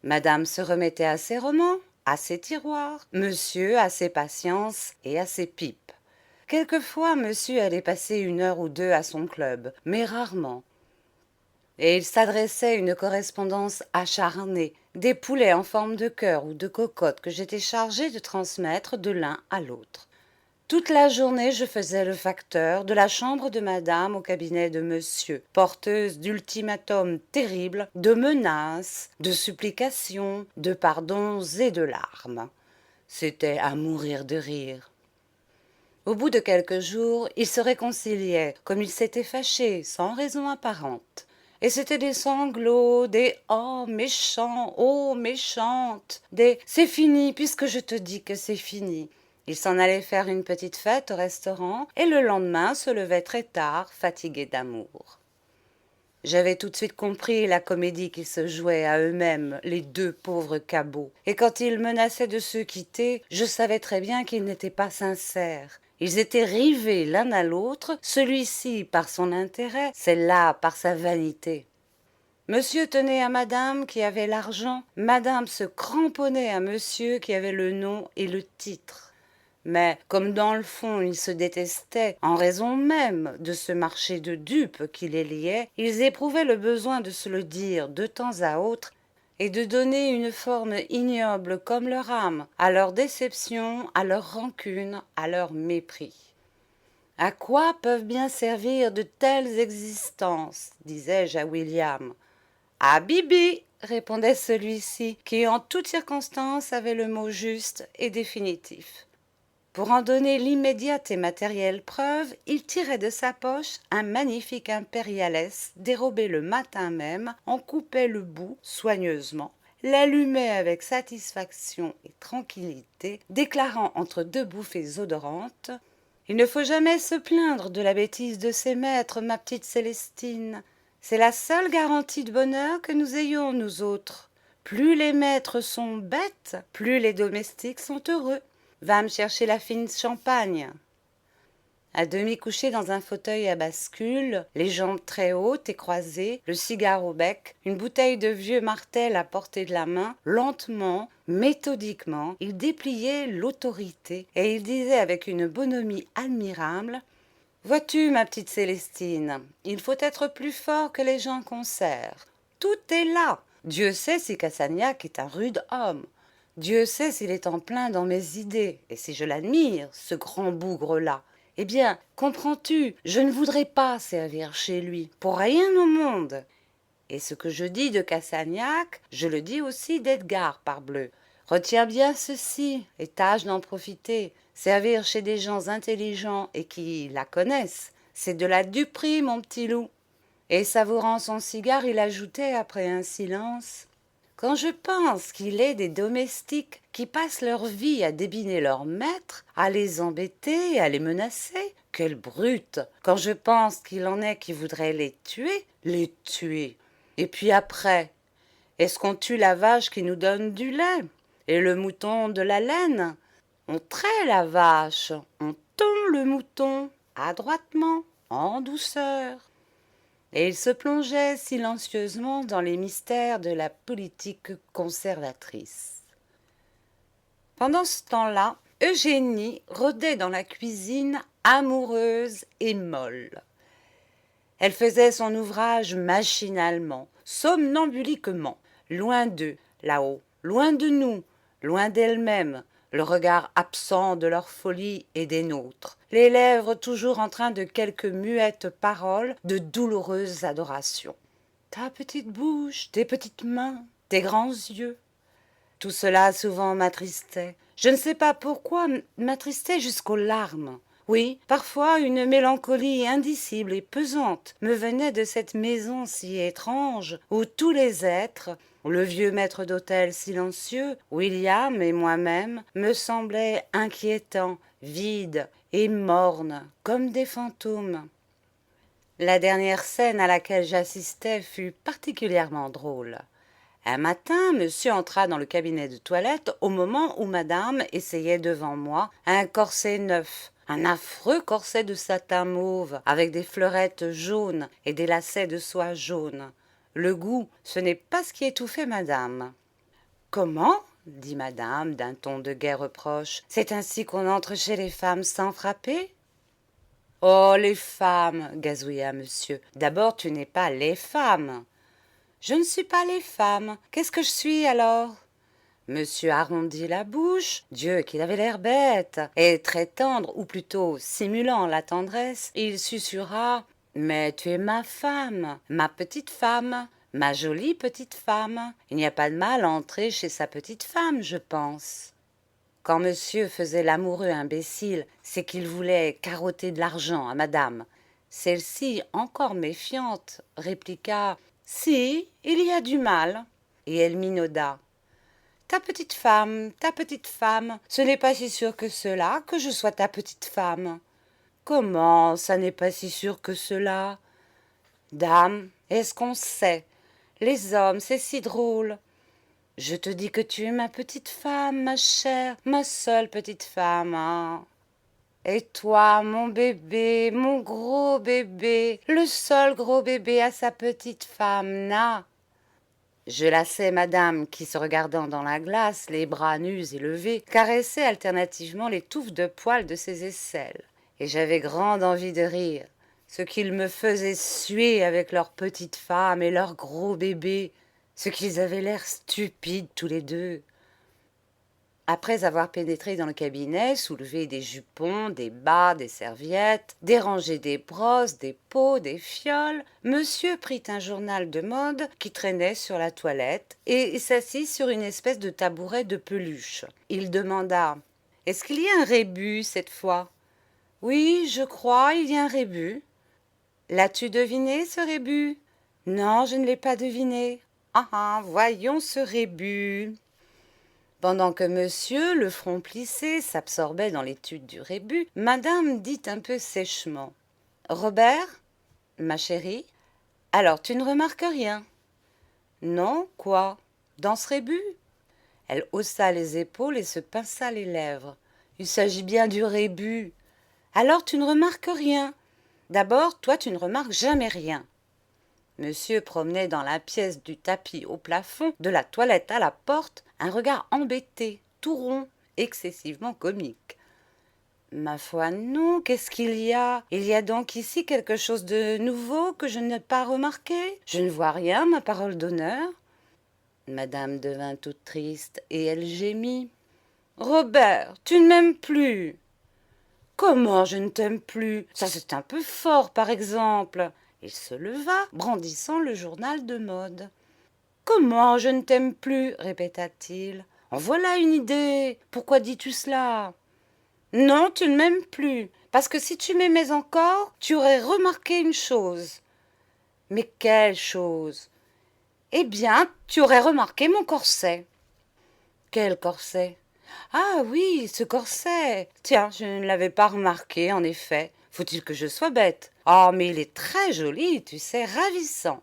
Madame se remettait à ses romans, à ses tiroirs, monsieur à ses patiences et à ses pipes. Quelquefois, monsieur allait passer 1 heure ou 2 à son club, mais rarement. Et il s'adressait une correspondance acharnée, des poulets en forme de cœur ou de cocotte que j'étais chargée de transmettre de l'un à l'autre. Toute la journée, je faisais le facteur de la chambre de madame au cabinet de monsieur, porteuse d'ultimatums terribles, de menaces, de supplications, de pardons et de larmes. C'était à mourir de rire. Au bout de quelques jours, ils se réconciliaient, comme ils s'étaient fâchés, sans raison apparente. Et c'étaient des sanglots, des « oh, méchant, oh, méchante », des « c'est fini, puisque je te dis que c'est fini ». Ils s'en allaient faire une petite fête au restaurant et le lendemain se levaient très tard, fatigués d'amour. J'avais tout de suite compris la comédie qu'ils se jouaient à eux-mêmes, les 2 pauvres cabots. Et quand ils menaçaient de se quitter, je savais très bien qu'ils n'étaient pas sincères. Ils étaient rivés l'un à l'autre, celui-ci par son intérêt, celle-là par sa vanité. Monsieur tenait à madame qui avait l'argent, madame se cramponnait à monsieur qui avait le nom et le titre. Mais comme dans le fond ils se détestaient en raison même de ce marché de dupes qui les liait, ils éprouvaient le besoin de se le dire de temps à autre et de donner une forme ignoble comme leur âme à leur déception, à leur rancune, à leur mépris. À quoi peuvent bien servir de telles existences, disais-je à William. À Bibi, répondait celui-ci, qui en toute circonstance avait le mot juste et définitif. Pour en donner l'immédiate et matérielle preuve, il tirait de sa poche un magnifique impériales dérobé le matin même, en coupait le bout soigneusement, l'allumait avec satisfaction et tranquillité, déclarant entre 2 bouffées odorantes « Il ne faut jamais se plaindre de la bêtise de ses maîtres, ma petite Célestine. C'est la seule garantie de bonheur que nous ayons, nous autres. Plus les maîtres sont bêtes, plus les domestiques sont heureux. Va me chercher la fine champagne. » À demi couché dans un fauteuil à bascule, les jambes très hautes et croisées, le cigare au bec, une bouteille de vieux martel à portée de la main, lentement, méthodiquement, il dépliait l'autorité et il disait avec une bonhomie admirable « Vois-tu, ma petite Célestine, il faut être plus fort que les gens qu'on sert. Tout est là. Dieu sait si Cassagnac est un rude homme. Dieu sait s'il est en plein dans mes idées, et si je l'admire, ce grand bougre-là. Eh bien, comprends-tu, je ne voudrais pas servir chez lui, pour rien au monde. Et ce que je dis de Cassagnac, je le dis aussi d'Edgar, parbleu. Retiens bien ceci, et tâche d'en profiter. Servir chez des gens intelligents et qui la connaissent, c'est de la duperie, mon petit loup. » Et savourant son cigare, il ajoutait après un silence « Quand je pense qu'il est des domestiques qui passent leur vie à débiner leurs maîtres, à les embêter, à les menacer, quelle brute! Quand je pense qu'il en est qui voudraient les tuer. Et puis après, est-ce qu'on tue la vache qui nous donne du lait? Et le mouton de la laine? On traite la vache, on tond le mouton, adroitement, en douceur. » Et il se plongeait silencieusement dans les mystères de la politique conservatrice. Pendant ce temps-là, Eugénie rôdait dans la cuisine, amoureuse et molle. Elle faisait son ouvrage machinalement, somnambuliquement, loin d'eux, là-haut, loin de nous, loin d'elle-même, le regard absent de leur folie et des nôtres, les lèvres toujours en train de quelques muettes paroles de douloureuse adoration. Ta petite bouche, tes petites mains, tes grands yeux. Tout cela souvent m'attristait. Je ne sais pas pourquoi m'attristait jusqu'aux larmes. Oui, parfois une mélancolie indicible et pesante me venait de cette maison si étrange, où tous les êtres, le vieux maître d'hôtel silencieux, William et moi-même, me semblaient inquiétants, vides et mornes, comme des fantômes. La dernière scène à laquelle j'assistais fut particulièrement drôle. Un matin, monsieur entra dans le cabinet de toilette au moment où madame essayait devant moi un corset neuf, un affreux corset de satin mauve avec des fleurettes jaunes et des lacets de soie jaune. Le goût, ce n'est pas ce qui étouffait madame. Comment ? Dit madame d'un ton de gai reproche. C'est ainsi qu'on entre chez les femmes sans frapper ? Oh, les femmes, gazouilla monsieur. D'abord, tu n'es pas les femmes. Je ne suis pas les femmes. Qu'est-ce que je suis alors ? Monsieur arrondit la bouche, Dieu qu'il avait l'air bête, et très tendre, ou plutôt simulant la tendresse, il susurra « Mais tu es ma femme, ma petite femme, ma jolie petite femme. Il n'y a pas de mal à entrer chez sa petite femme, je pense. » Quand monsieur faisait l'amoureux imbécile, c'est qu'il voulait carotter de l'argent à madame. Celle-ci, encore méfiante, répliqua « Si, il y a du mal. » Et elle minauda. « ta petite femme, ce n'est pas si sûr que cela que je sois ta petite femme. » « Comment, ça n'est pas si sûr que cela ?»« Dame, est-ce qu'on sait? Les hommes, c'est si drôle. » « Je te dis que tu es ma petite femme, ma chère, ma seule petite femme, hein. Et toi, mon bébé, mon gros bébé, le seul gros bébé à sa petite femme, na. » Je lassais madame qui, se regardant dans la glace, les bras nus et levés, caressait alternativement les touffes de poils de ses aisselles. Et j'avais grande envie de rire, ce qu'ils me faisaient suer avec leur petite femme et leur gros bébé, ce qu'ils avaient l'air stupides tous les deux. Après avoir pénétré dans le cabinet, soulevé des jupons, des bas, des serviettes, dérangé des brosses, des pots, des fioles, monsieur prit un journal de mode qui traînait sur la toilette et s'assit sur une espèce de tabouret de peluche. Il demanda « Est-ce qu'il y a un rébus cette fois ?»« Oui, je crois, il y a un rébus. »« L'as-tu deviné, ce rébus ?»« Non, je ne l'ai pas deviné. »« Ah, voyons ce rébus. » Pendant que monsieur, le front plissé, s'absorbait dans l'étude du rébus, madame dit un peu sèchement « Robert, ma chérie, alors tu ne remarques rien ?»« Non, quoi ? Dans ce rébus ?» Elle haussa les épaules et se pinça les lèvres. « Il s'agit bien du rébus. »« Alors tu ne remarques rien. D'abord, toi tu ne remarques jamais rien. » Monsieur promenait dans la pièce du tapis au plafond, de la toilette à la porte, un regard embêté, tout rond, excessivement comique. « Ma foi, non, qu'est-ce qu'il y a ? Il y a donc ici quelque chose de nouveau que je n'ai pas remarqué ? Je ne vois rien, ma parole d'honneur. » Madame devint toute triste et elle gémit. « Robert, tu ne m'aimes plus. »« Comment je ne t'aime plus ? Ça c'est un peu fort, par exemple. » Il se leva, brandissant le journal de mode. « Comment je ne t'aime plus ? » répéta-t-il. « En voilà une idée. Pourquoi dis-tu cela ? » « Non, tu ne m'aimes plus, parce que si tu m'aimais encore, tu aurais remarqué une chose. »« Mais quelle chose ? » ?»« Eh bien, tu aurais remarqué mon corset. »« Quel corset ? » ?»« Ah oui, ce corset. Tiens, je ne l'avais pas remarqué, en effet. Faut-il que je sois bête ? Oh, mais il est très joli, tu sais, ravissant. »«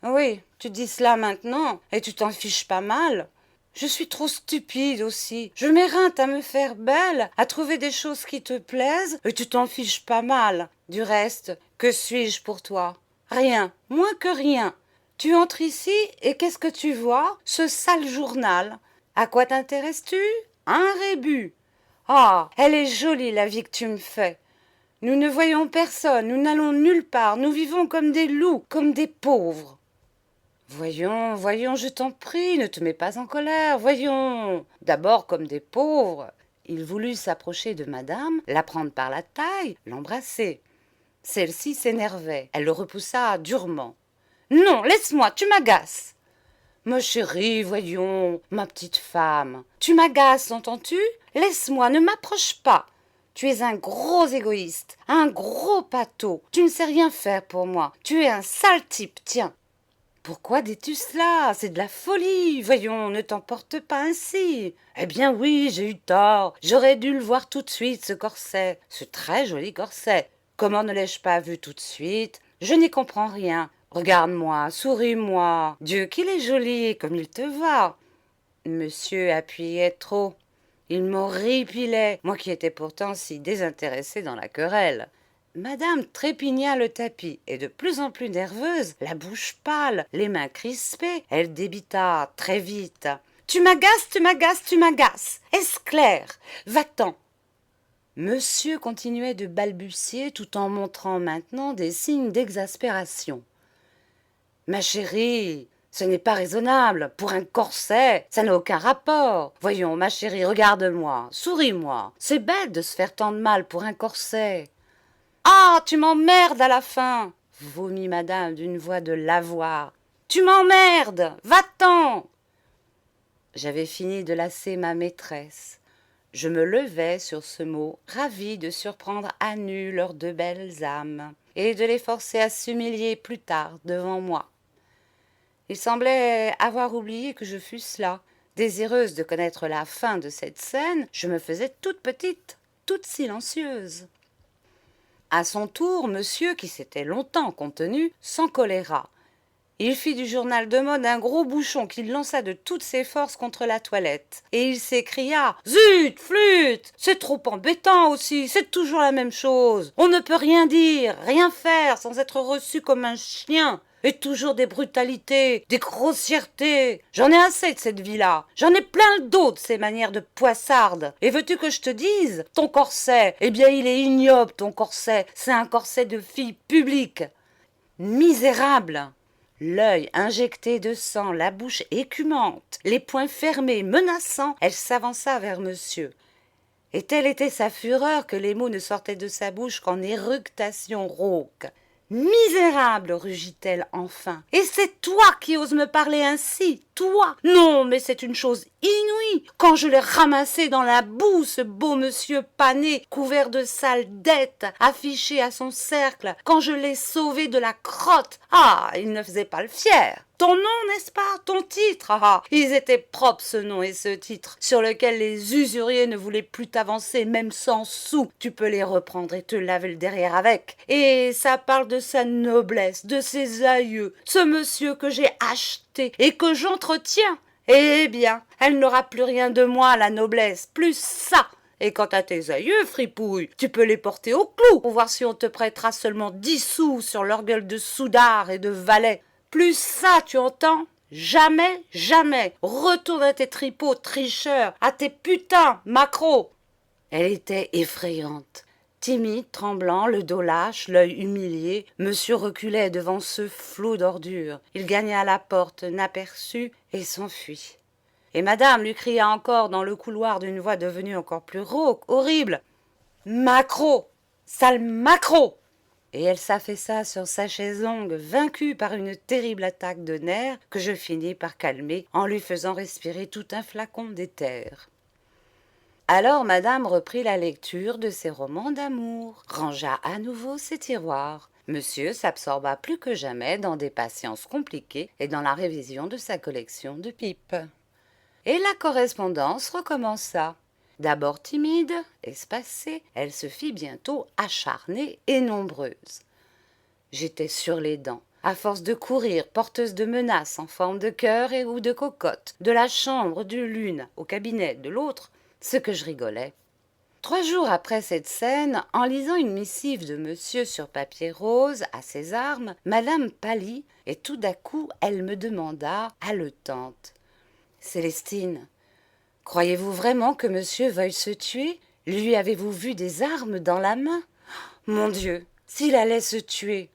Oui, tu dis cela maintenant, et tu t'en fiches pas mal. Je suis trop stupide aussi. Je m'éreinte à me faire belle, à trouver des choses qui te plaisent, et tu t'en fiches pas mal. Du reste, que suis-je pour toi ? Rien, moins que rien. Tu entres ici, et qu'est-ce que tu vois ? Ce sale journal. À quoi t'intéresses-tu ? Un rébus. Ah, elle est jolie, la vie que tu me fais. Nous ne voyons personne, nous n'allons nulle part, nous vivons comme des loups, comme des pauvres. Voyons, voyons, je t'en prie, ne te mets pas en colère, voyons. D'abord comme des pauvres. Il voulut s'approcher de madame, la prendre par la taille, l'embrasser. Celle-ci s'énervait, elle le repoussa durement. Non, laisse-moi, tu m'agaces. Ma chérie, voyons, ma petite femme, tu m'agaces, entends-tu? Laisse-moi, ne m'approche pas. Tu es un gros égoïste, un gros pâteau. Tu ne sais rien faire pour moi. Tu es un sale type, tiens. Pourquoi dis-tu cela? C'est de la folie. Voyons, ne t'emporte pas ainsi. Eh bien oui, j'ai eu tort. J'aurais dû le voir tout de suite, ce corset. Ce très joli corset. Comment ne l'ai-je pas vu tout de suite? Je n'y comprends rien. Regarde-moi, souris-moi. Dieu qu'il est joli, comme il te va. Monsieur appuyait trop. Il m'horripilait, moi qui étais pourtant si désintéressée dans la querelle. Madame trépigna le tapis, et de plus en plus nerveuse, la bouche pâle, les mains crispées, elle débita très vite. Tu m'agaces, tu m'agaces, tu m'agaces. Est-ce clair? Va-t'en. Monsieur continuait de balbutier tout en montrant maintenant des signes d'exaspération. Ma chérie, ce n'est pas raisonnable. Pour un corset, ça n'a aucun rapport. Voyons, ma chérie, regarde-moi, souris-moi. C'est bête de se faire tant de mal pour un corset. Ah, tu m'emmerdes à la fin, vomit madame d'une voix de lavoir. Tu m'emmerdes, va-t'en. J'avais fini de lasser ma maîtresse. Je me levai sur ce mot, ravie de surprendre à nu leurs deux belles âmes, et de les forcer à s'humilier plus tard devant moi. Il semblait avoir oublié que je fusse là. Désireuse de connaître la fin de cette scène, je me faisais toute petite, toute silencieuse. À son tour, monsieur, qui s'était longtemps contenu, s'encoléra. Il fit du journal de mode un gros bouchon qu'il lança de toutes ses forces contre la toilette. Et il s'écria « Zut, flûte! C'est trop embêtant aussi, c'est toujours la même chose. On ne peut rien dire, rien faire sans être reçu comme un chien. Et toujours des brutalités, des grossièretés. J'en ai assez de cette vie-là. J'en ai plein le dos de ces manières de poissardes. Et veux-tu que je te dise? Ton corset, eh bien il est ignoble, ton corset. C'est un corset de fille publique. Misérable! L'œil injecté de sang, la bouche écumante, les poings fermés, menaçants, elle s'avança vers monsieur. Et telle était sa fureur que les mots ne sortaient de sa bouche qu'en éructations rauques. Misérable, rugit-elle enfin. Et c'est toi qui oses me parler ainsi, toi? Non, mais c'est une chose inouïe. Quand je l'ai ramassé dans la boue, ce beau monsieur pané, couvert de sales dettes, affiché à son cercle, quand je l'ai sauvé de la crotte, ah, il ne faisait pas le fier. Ton nom, n'est-ce pas? Ton titre? Ah, ils étaient propres, ce nom et ce titre, sur lequel les usuriers ne voulaient plus t'avancer, même 100 sous. Tu peux les reprendre et te laver le derrière avec. Et ça parle de sa noblesse, de ses aïeux, ce monsieur que j'ai acheté et que j'entretiens. Eh bien, elle n'aura plus rien de moi, la noblesse, plus ça. Et quant à tes aïeux, fripouille, tu peux les porter au clou pour voir si on te prêtera seulement 10 sous sur leur gueule de soudard et de valet. Plus ça, tu entends? Jamais, jamais. Retourne à tes tripots, tricheurs, à tes putains, macros. Elle était effrayante. Timide, tremblant, le dos lâche, l'œil humilié, monsieur reculait devant ce flot d'ordures. Il gagna la porte, n'aperçut et s'enfuit. Et madame lui cria encore dans le couloir d'une voix devenue encore plus rauque, horrible. « Macro! Sale macro !» Et elle s'affaissa sur sa chaise longue, vaincue par une terrible attaque de nerfs que je finis par calmer en lui faisant respirer tout un flacon d'éther. Alors madame reprit la lecture de ses romans d'amour, rangea à nouveau ses tiroirs. Monsieur s'absorba plus que jamais dans des patiences compliquées et dans la révision de sa collection de pipes. Et la correspondance recommença. D'abord timide, espacée, elle se fit bientôt acharnée et nombreuse. J'étais sur les dents, à force de courir, porteuse de menaces en forme de cœur et ou de cocotte, de la chambre de l'une au cabinet de l'autre, ce que je rigolais. 3 jours après cette scène, en lisant une missive de monsieur sur papier rose à ses armes, madame pâlit et tout d'un coup elle me demanda, haletante. « Célestine, Croyez-vous vraiment que monsieur veuille se tuer? Lui avez-vous vu des armes dans la main? Mon Dieu, s'il allait se tuer!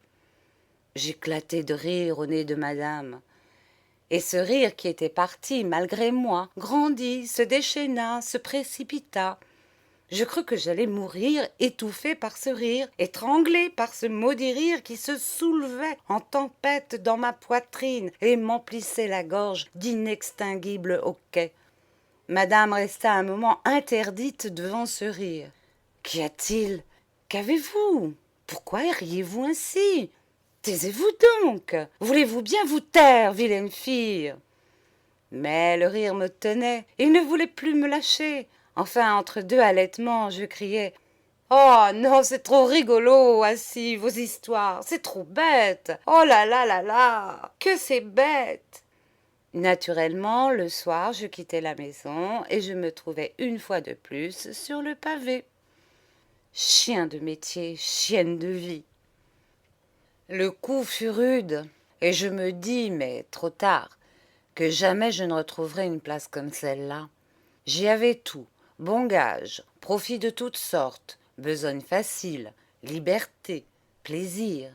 J'éclatai de rire au nez de madame. Et ce rire qui était parti malgré moi grandit, se déchaîna, se précipita. Je crus que j'allais mourir, étouffée par ce rire, étranglée par ce maudit rire qui se soulevait en tempête dans ma poitrine et m'emplissait la gorge d'inextinguibles hoquets. Madame resta un moment interdite devant ce rire. Qu'y a-t-il? Qu'avez-vous? Pourquoi riez-vous ainsi? Taisez-vous donc! Voulez-vous bien vous taire, vilaine fille? Mais le rire me tenait, il ne voulait plus me lâcher. Enfin, entre deux halètements, je criai: Oh non, c'est trop rigolo, ainsi, vos histoires, c'est trop bête. Oh là là là là, que c'est bête. Naturellement, le soir, je quittai la maison et je me trouvai une fois de plus sur le pavé. Chien de métier, chienne de vie. Le coup fut rude, et je me dis, mais trop tard, que jamais je ne retrouverai une place comme celle-là. J'y avais tout, bon gage, profit de toutes sortes, besogne facile, liberté, plaisir.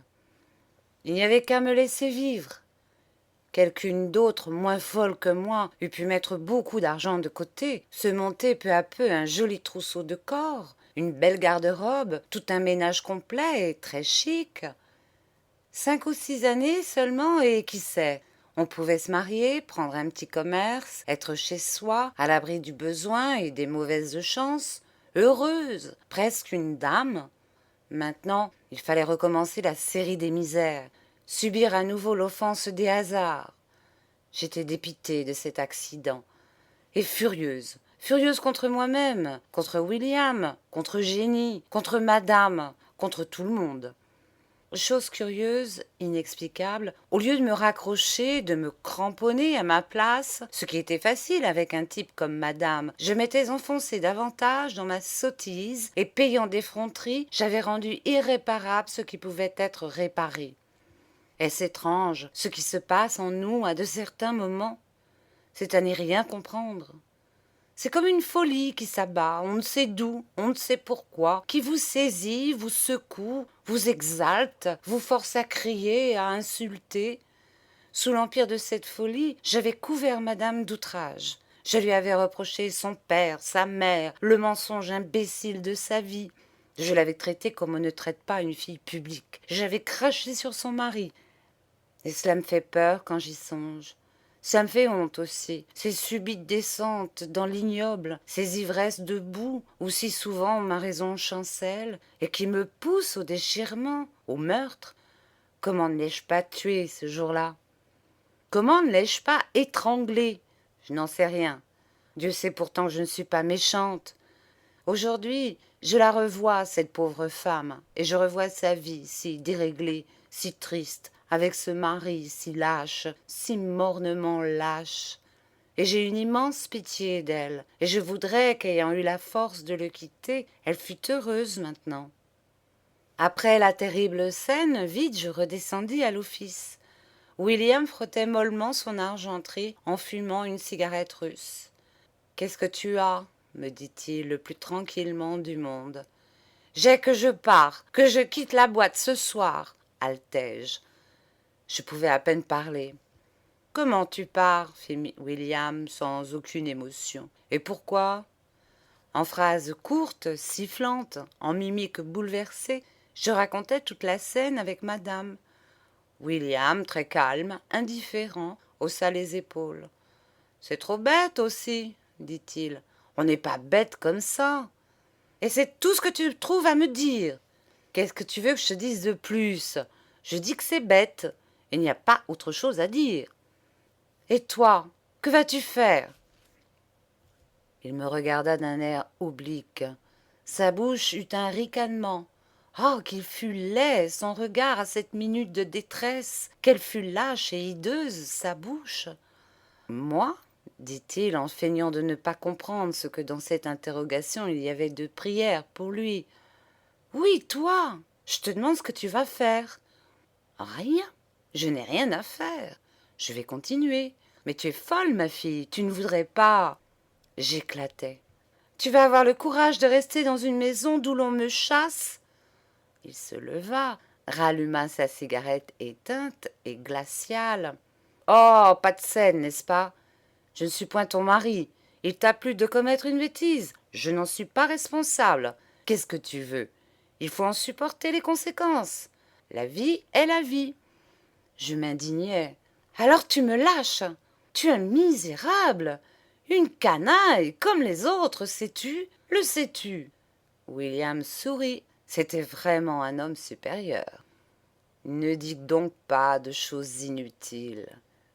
Il n'y avait qu'à me laisser vivre. Quelqu'une d'autre, moins folle que moi, eût pu mettre beaucoup d'argent de côté, se monter peu à peu un joli trousseau de corps, une belle garde-robe, tout un ménage complet et très chic. 5 ou 6 années seulement, et qui sait, on pouvait se marier, prendre un petit commerce, être chez soi, à l'abri du besoin et des mauvaises chances, heureuse, presque une dame. Maintenant, il fallait recommencer la série des misères, subir à nouveau l'offense des hasards. J'étais dépitée de cet accident, et furieuse, furieuse contre moi-même, contre William, contre Jenny, contre madame, contre tout le monde. Chose curieuse, inexplicable, au lieu de me raccrocher, de me cramponner à ma place, ce qui était facile avec un type comme madame, je m'étais enfoncée davantage dans ma sottise et payant d'effronterie, j'avais rendu irréparable ce qui pouvait être réparé. Est-ce étrange, ce qui se passe en nous à de certains moments? C'est à n'y rien comprendre. C'est comme une folie qui s'abat, on ne sait d'où, on ne sait pourquoi, qui vous saisit, vous secoue, vous exalte, vous force à crier, à insulter. Sous l'empire de cette folie, j'avais couvert madame d'outrages. Je lui avais reproché son père, sa mère, le mensonge imbécile de sa vie. Je l'avais traitée comme on ne traite pas une fille publique. J'avais craché sur son mari. Et cela me fait peur quand j'y songe. Ça me fait honte aussi, ces subites descentes dans l'ignoble, ces ivresses de boue où si souvent ma raison chancelle et qui me poussent au déchirement, au meurtre. Comment ne l'ai-je pas tué ce jour-là? Comment ne l'ai-je pas étranglé? Je n'en sais rien. Dieu sait pourtant que je ne suis pas méchante. Aujourd'hui, je la revois, cette pauvre femme, et je revois sa vie si déréglée, si triste, avec ce mari si lâche, si mornement lâche. Et j'ai une immense pitié d'elle, et je voudrais qu'ayant eu la force de le quitter, elle fût heureuse maintenant. Après la terrible scène, vite je redescendis à l'office. William frottait mollement son argenterie en fumant une cigarette russe. « Qu'est-ce que tu as ?» me dit-il le plus tranquillement du monde. « J'ai que je pars, que je quitte la boîte ce soir, altai-je. Je pouvais à peine parler. « Comment tu pars ?» fit William sans aucune émotion. « Et pourquoi ?» En phrases courtes, sifflantes, en mimiques bouleversées, je racontais toute la scène avec madame. William, très calme, indifférent, haussa les épaules. « C'est trop bête aussi, dit-il. On n'est pas bête comme ça. Et c'est tout ce que tu trouves à me dire. Qu'est-ce que tu veux que je te dise de plus? Je dis que c'est bête. Il n'y a pas autre chose à dire. Et toi, que vas-tu faire? Il me regarda d'un air oblique. Sa bouche eut un ricanement. Oh, qu'il fut laid, son regard à cette minute de détresse. Qu'elle fut lâche et hideuse, sa bouche. Moi, dit-il en feignant de ne pas comprendre ce que dans cette interrogation il y avait de prière pour lui. Oui, toi, je te demande ce que tu vas faire. Rien, je n'ai rien à faire. Je vais continuer. Mais tu es folle, ma fille, tu ne voudrais pas. J'éclatai. Tu vas avoir le courage de rester dans une maison d'où l'on me chasse? Il se leva, ralluma sa cigarette éteinte et glaciale. Oh, pas de scène, n'est-ce pas? Je ne suis point ton mari. Il t'a plu de commettre une bêtise. Je n'en suis pas responsable. Qu'est-ce que tu veux? Il faut en supporter les conséquences. La vie est la vie. Je m'indignai. Alors tu me lâches. Tu es un misérable. Une canaille comme les autres, sais-tu? Le sais-tu? William sourit. C'était vraiment un homme supérieur. Ne dis donc pas de choses inutiles.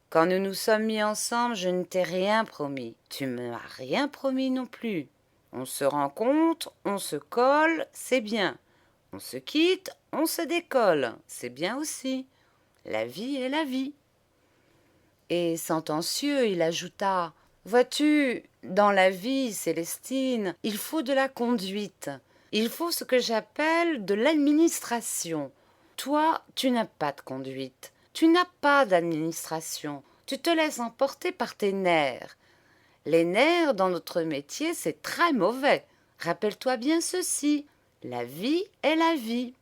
Quand nous nous sommes mis ensemble, je ne t'ai rien promis. Tu ne m'as rien promis non plus. On se rencontre, on se colle, c'est bien. On se quitte, on se décolle, c'est bien aussi. La vie est la vie. Et sentencieux, il ajouta: vois-tu, dans la vie, Célestine, il faut de la conduite. Il faut ce que j'appelle de l'administration. Toi, tu n'as pas de conduite. Tu n'as pas d'administration. Tu te laisses emporter par tes nerfs. Les nerfs, dans notre métier, c'est très mauvais. Rappelle-toi bien ceci. La vie est la vie.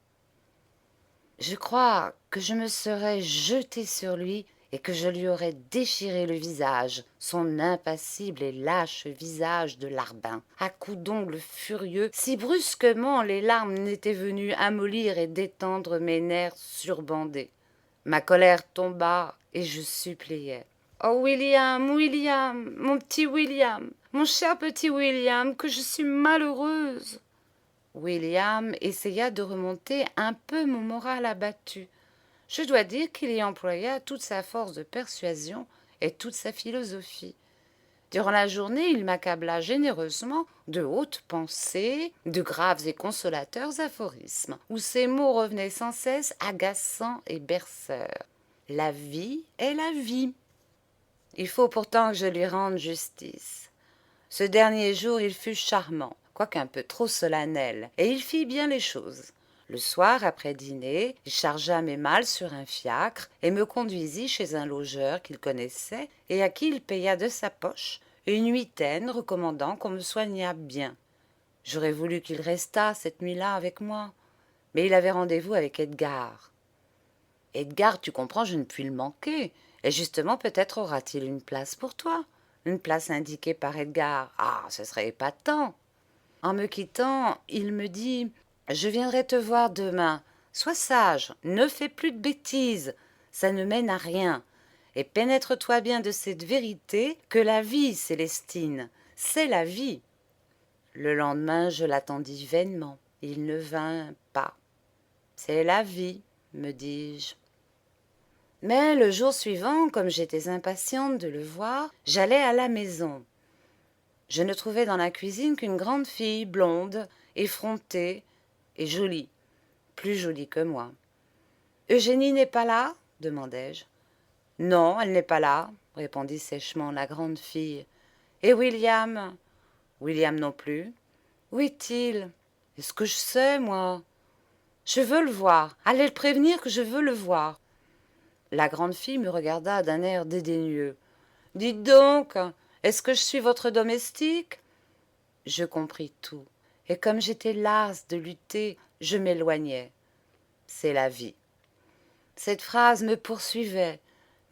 Je crois que je me serais jetée sur lui et que je lui aurais déchiré le visage, son impassible et lâche visage de larbin, à coups d'ongles furieux, si brusquement les larmes n'étaient venues amollir et détendre mes nerfs surbandés. Ma colère tomba et je suppliai. Oh William, William, mon petit William, mon cher petit William, que je suis malheureuse. William essaya de remonter un peu mon moral abattu. Je dois dire qu'il y employa toute sa force de persuasion et toute sa philosophie. Durant la journée, il m'accabla généreusement de hautes pensées, de graves et consolateurs aphorismes, où ses mots revenaient sans cesse agaçants et berceurs. La vie est la vie. Il faut pourtant que je lui rende justice. Ce dernier jour, il fut charmant, quoique un peu trop solennel, et il fit bien les choses. Le soir, après dîner, il chargea mes malles sur un fiacre et me conduisit chez un logeur qu'il connaissait et à qui il paya de sa poche une huitaine, recommandant qu'on me soignât bien. J'aurais voulu qu'il restât cette nuit-là avec moi, mais il avait rendez-vous avec Edgar. Edgar, tu comprends, je ne puis le manquer, et justement peut-être aura-t-il une place pour toi, une place indiquée par Edgar. Ah, ce serait épatant. En me quittant, il me dit: je viendrai te voir demain. Sois sage, ne fais plus de bêtises, ça ne mène à rien. Et pénètre-toi bien de cette vérité que la vie, Célestine, c'est la vie. Le lendemain, je l'attendis vainement. Il ne vint pas. C'est la vie, me dis-je. Mais le jour suivant, comme j'étais impatiente de le voir, j'allai à la maison. Je ne trouvai dans la cuisine qu'une grande fille blonde, effrontée et jolie, plus jolie que moi. « Eugénie n'est pas là ?» demandai-je. « Non, elle n'est pas là, » répondit sèchement la grande fille. « Et William ?»« William non plus. »« Où est-il ?»« Est-ce que je sais, moi ?»« Je veux le voir. Allez le prévenir que je veux le voir. » La grande fille me regarda d'un air dédaigneux. « Dites donc, est-ce que je suis votre domestique ?» Je compris tout, et comme j'étais lasse de lutter, je m'éloignai. C'est la vie. Cette phrase me poursuivait,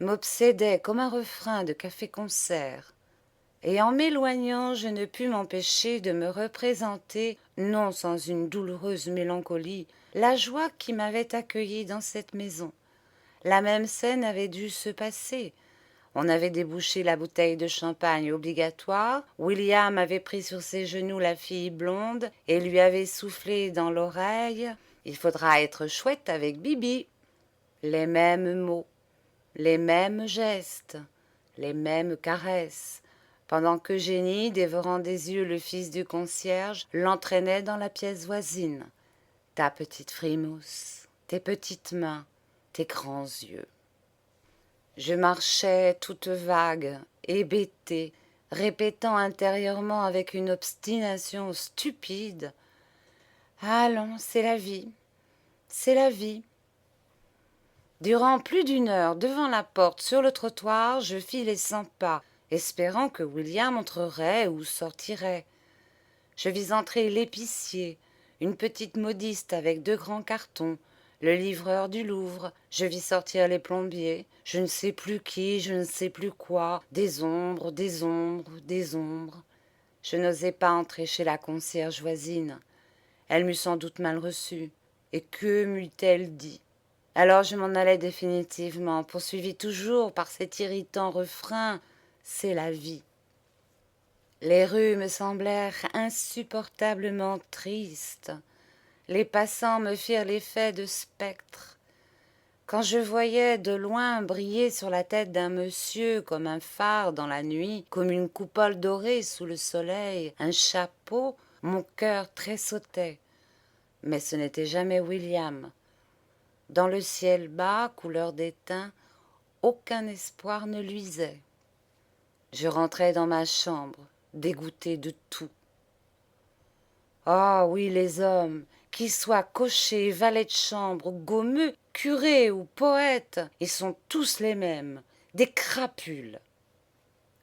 m'obsédait comme un refrain de café-concert. Et en m'éloignant, je ne pus m'empêcher de me représenter, non sans une douloureuse mélancolie, la joie qui m'avait accueillie dans cette maison. La même scène avait dû se passer. On avait débouché la bouteille de champagne obligatoire, William avait pris sur ses genoux la fille blonde et lui avait soufflé dans l'oreille « Il faudra être chouette avec Bibi ». Les mêmes mots, les mêmes gestes, les mêmes caresses, pendant qu'Eugénie, dévorant des yeux le fils du concierge, l'entraînait dans la pièce voisine. Ta petite frimousse, tes petites mains, tes grands yeux. Je marchais toute vague, hébétée, répétant intérieurement avec une obstination stupide: « Allons, c'est la vie, c'est la vie. » Durant plus d'une heure, devant la porte, sur le trottoir, je fis les 100 pas, espérant que William entrerait ou sortirait. Je vis entrer l'épicier, une petite modiste avec 2 grands cartons, le livreur du Louvre, je vis sortir les plombiers, je ne sais plus qui, je ne sais plus quoi, des ombres, des ombres, des ombres. Je n'osais pas entrer chez la concierge voisine. Elle m'eût sans doute mal reçue. Et que m'eût-elle dit? Alors je m'en allais définitivement, poursuivi toujours par cet irritant refrain « C'est la vie ». Les rues me semblèrent insupportablement tristes. Les passants me firent l'effet de spectres. Quand je voyais de loin briller sur la tête d'un monsieur comme un phare dans la nuit, comme une coupole dorée sous le soleil, un chapeau, mon cœur tressautait. Mais ce n'était jamais William. Dans le ciel bas, couleur d'étain, aucun espoir ne luisait. Je rentrai dans ma chambre, dégoûté de tout. Ah oui, les hommes, qu'ils soient cochers, valets de chambre, gommeux, curés ou poètes, ils sont tous les mêmes, des crapules.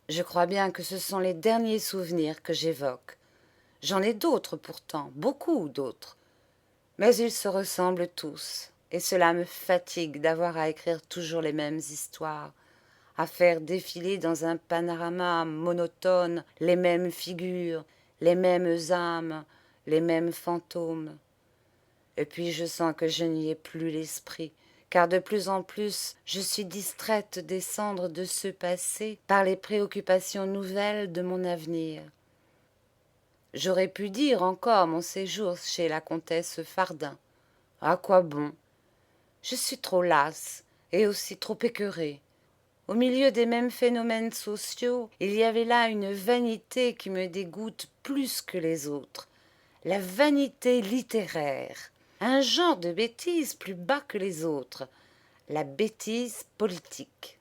Je crois bien que ce sont les derniers souvenirs que j'évoque. J'en ai d'autres pourtant, beaucoup d'autres. Mais ils se ressemblent tous, et cela me fatigue d'avoir à écrire toujours les mêmes histoires, à faire défiler dans un panorama monotone les mêmes figures, les mêmes âmes, les mêmes fantômes. Et puis je sens que je n'y ai plus l'esprit, car de plus en plus je suis distraite des cendres de ce passé par les préoccupations nouvelles de mon avenir. J'aurais pu dire encore mon séjour chez la comtesse Fardin. À quoi bon? Je suis trop lasse et aussi trop écœurée. Au milieu des mêmes phénomènes sociaux, il y avait là une vanité qui me dégoûte plus que les autres. La vanité littéraire, un genre de bêtise plus bas que les autres, la bêtise politique.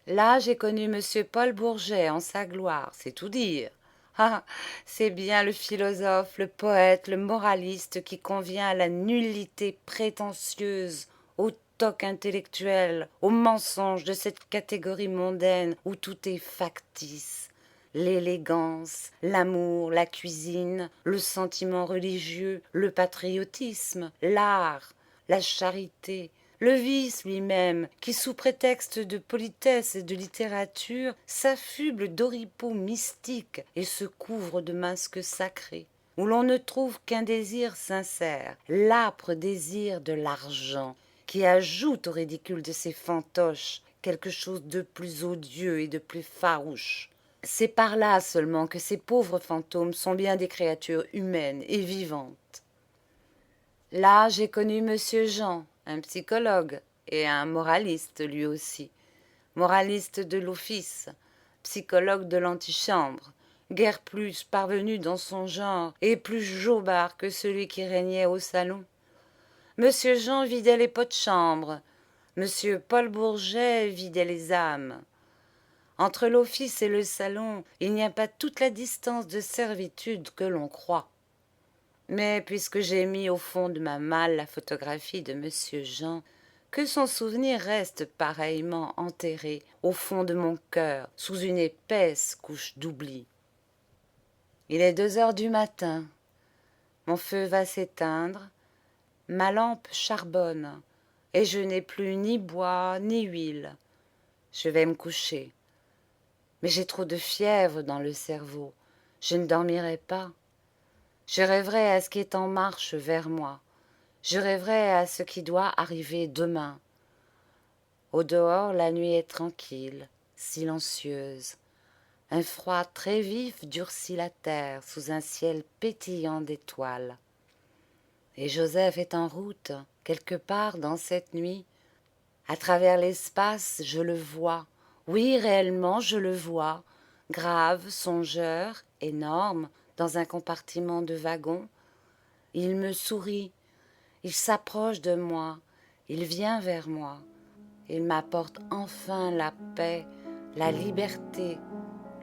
Là, j'ai connu M. Paul Bourget en sa gloire, c'est tout dire. Ah, c'est bien le philosophe, le poète, le moraliste qui convient à la nullité prétentieuse, au toc intellectuel, au mensonge de cette catégorie mondaine où tout est factice. L'élégance, l'amour, la cuisine, le sentiment religieux, le patriotisme, l'art, la charité, le vice lui-même, qui sous prétexte de politesse et de littérature s'affuble d'oripeaux mystiques et se couvre de masques sacrés, où l'on ne trouve qu'un désir sincère, l'âpre désir de l'argent, qui ajoute au ridicule de ces fantoches quelque chose de plus odieux et de plus farouche. C'est par là seulement que ces pauvres fantômes sont bien des créatures humaines et vivantes. Là, j'ai connu monsieur Jean, un psychologue et un moraliste lui aussi. Moraliste de l'office, psychologue de l'antichambre, guère plus parvenu dans son genre et plus jobard que celui qui régnait au salon. Monsieur Jean vidait les pots de chambre, monsieur Paul Bourget vidait les âmes. Entre l'office et le salon, il n'y a pas toute la distance de servitude que l'on croit. Mais puisque j'ai mis au fond de ma malle la photographie de monsieur Jean, que son souvenir reste pareillement enterré au fond de mon cœur, sous une épaisse couche d'oubli. Il est 2 heures du matin. Mon feu va s'éteindre, ma lampe charbonne, et je n'ai plus ni bois ni huile. Je vais me coucher. Mais j'ai trop de fièvre dans le cerveau. Je ne dormirai pas. Je rêverai à ce qui est en marche vers moi. Je rêverai à ce qui doit arriver demain. Au dehors, la nuit est tranquille, silencieuse. Un froid très vif durcit la terre sous un ciel pétillant d'étoiles. Et Joseph est en route, quelque part dans cette nuit. À travers l'espace, je le vois. Oui, réellement, je le vois. Grave, songeur, énorme, dans un compartiment de wagon. Il me sourit. Il s'approche de moi. Il vient vers moi. Il m'apporte enfin la paix, la liberté,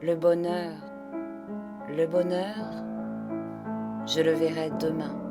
le bonheur. Le bonheur, je le verrai demain.